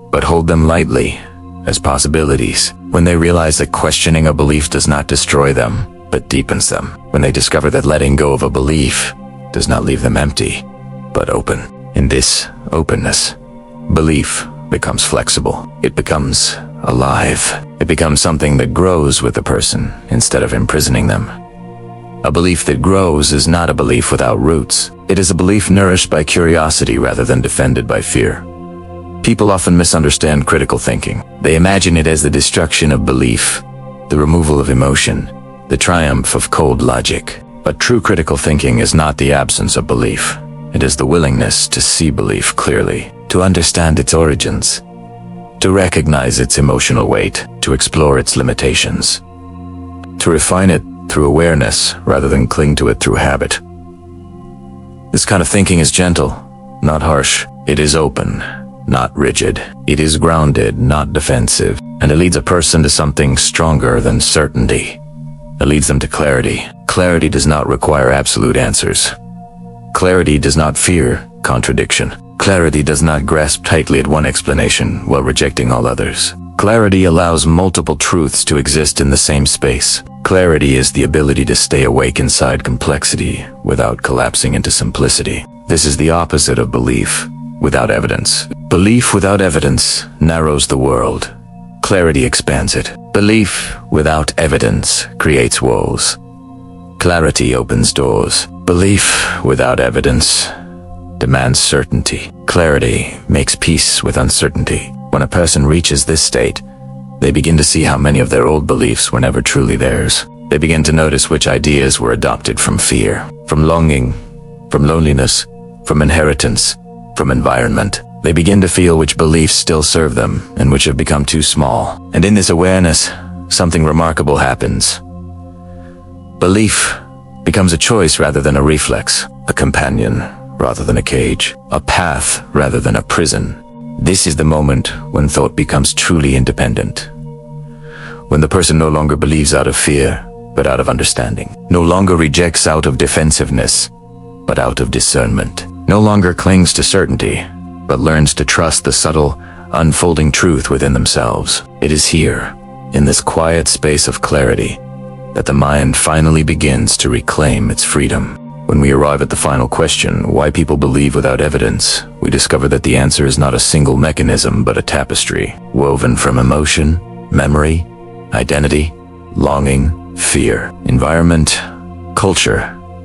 but hold them lightly as possibilities, when they realize that questioning a belief does not destroy them, but deepens them, when they discover that letting go of a belief does not leave them empty, but open. In this openness, belief becomes flexible. It becomes alive. It becomes something that grows with the person instead of imprisoning them. A belief that grows is not a belief without roots. It is a belief nourished by curiosity rather than defended by fear. People often misunderstand critical thinking. They imagine it as the destruction of belief, the removal of emotion, the triumph of cold logic. But true critical thinking is not the absence of belief. It is the willingness to see belief clearly, to understand its origins, to recognize its emotional weight, to explore its limitations, to refine it through awareness rather than cling to it through habit. This kind of thinking is gentle, not harsh. It is open, not rigid. It is grounded, not defensive. And it leads a person to something stronger than certainty. It leads them to clarity. Clarity does not require absolute answers. Clarity does not fear contradiction. Clarity does not grasp tightly at one explanation while rejecting all others. Clarity allows multiple truths to exist in the same space. Clarity is the ability to stay awake inside complexity without collapsing into simplicity. This is the opposite of belief without evidence. Belief without evidence narrows the world. Clarity expands it. Belief without evidence creates walls. Clarity opens doors. Belief without evidence demands certainty. Clarity makes peace with uncertainty. When a person reaches this state, they begin to see how many of their old beliefs were never truly theirs. They begin to notice which ideas were adopted from fear, from longing, from loneliness, from inheritance, from environment. They begin to feel which beliefs still serve them and which have become too small. And in this awareness, something remarkable happens. Belief becomes a choice rather than a reflex, a companion rather than a cage, a path rather than a prison. This is the moment when thought becomes truly independent. When the person no longer believes out of fear, but out of understanding. No longer rejects out of defensiveness, but out of discernment. No longer clings to certainty, but learns to trust the subtle, unfolding truth within themselves. It is here, in this quiet space of clarity, that the mind finally begins to reclaim its freedom. When we arrive at the final question, why people believe without evidence, we discover that the answer is not a single mechanism but a tapestry, woven from emotion, memory, identity, longing, fear, environment, culture,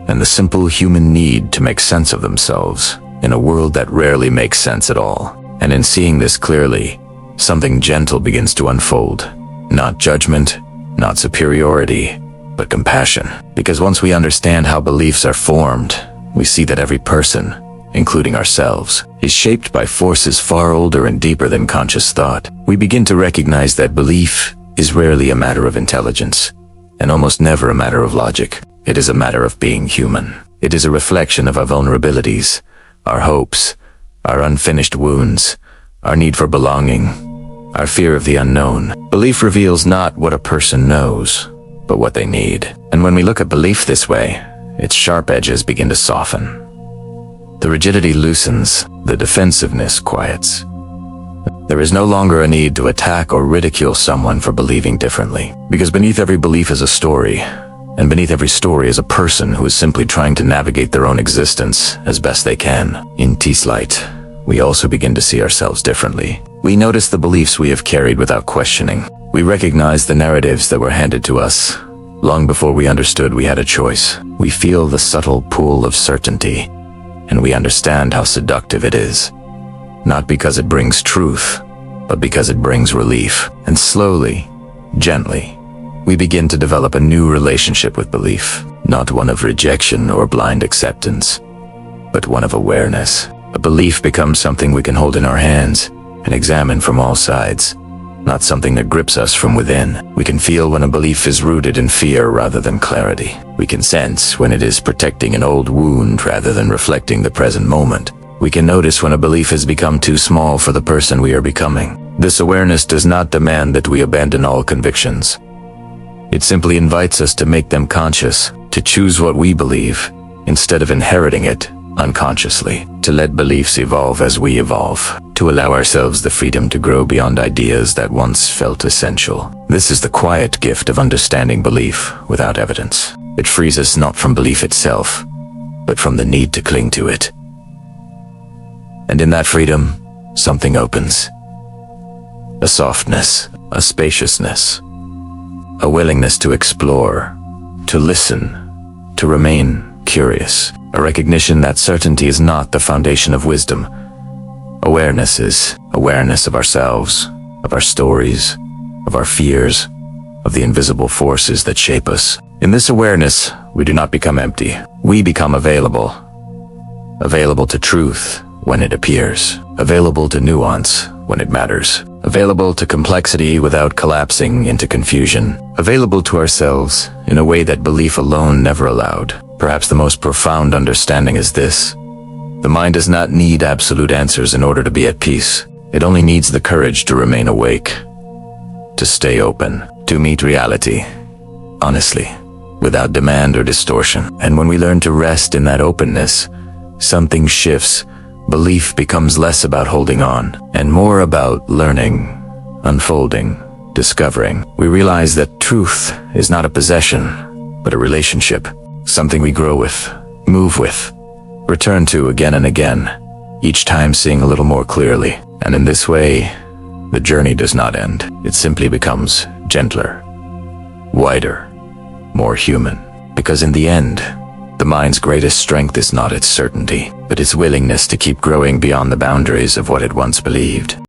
and the simple human need to make sense of themselves in a world that rarely makes sense at all. And in seeing this clearly, something gentle begins to unfold. Not judgment, not superiority, but compassion. Because once we understand how beliefs are formed, we see that every person, including ourselves, is shaped by forces far older and deeper than conscious thought. We begin to recognize that belief is rarely a matter of intelligence, and almost never a matter of logic. It is a matter of being human. It is a reflection of our vulnerabilities, our hopes, our unfinished wounds, our need for belonging, our fear of the unknown. Belief reveals not what a person knows, but what they need. And when we look at belief this way, its sharp edges begin to soften. The rigidity loosens, the defensiveness quiets. There is no longer a need to attack or ridicule someone for believing differently, because beneath every belief is a story, and beneath every story is a person who is simply trying to navigate their own existence as best they can. In T's light, we also begin to see ourselves differently. We notice the beliefs we have carried without questioning. We recognize the narratives that were handed to us long before we understood we had a choice. We feel the subtle pull of certainty, and we understand how seductive it is. Not because it brings truth, but because it brings relief. And slowly, gently, we begin to develop a new relationship with belief. Not one of rejection or blind acceptance, but one of awareness. A belief becomes something we can hold in our hands and examine from all sides. Not something that grips us from within. We can feel when a belief is rooted in fear rather than clarity. We can sense when it is protecting an old wound rather than reflecting the present moment. We can notice when a belief has become too small for the person we are becoming. This awareness does not demand that we abandon all convictions. It simply invites us to make them conscious, to choose what we believe, instead of inheriting it unconsciously, to let beliefs evolve as we evolve, to allow ourselves the freedom to grow beyond ideas that once felt essential. This is the quiet gift of understanding belief without evidence. It frees us not from belief itself, but from the need to cling to it. And in that freedom, something opens. A softness, a spaciousness, a willingness to explore, to listen, to remain curious. A recognition that certainty is not the foundation of wisdom. Awareness is awareness of ourselves, of our stories, of our fears, of the invisible forces that shape us. In this awareness, we do not become empty. We become available. Available to truth when it appears. Available to nuance when it matters. Available to complexity without collapsing into confusion. Available to ourselves in a way that belief alone never allowed. Perhaps the most profound understanding is this. The mind does not need absolute answers in order to be at peace. It only needs the courage to remain awake, to stay open, to meet reality, honestly, without demand or distortion. And when we learn to rest in that openness, something shifts. Belief becomes less about holding on and more about learning, unfolding, discovering. We realize that truth is not a possession, but a relationship, something we grow with, move with, return to again and again, each time seeing a little more clearly. And in this way, the journey does not end. It simply becomes gentler, wider, more human. Because in the end, the mind's greatest strength is not its certainty, but its willingness to keep growing beyond the boundaries of what it once believed.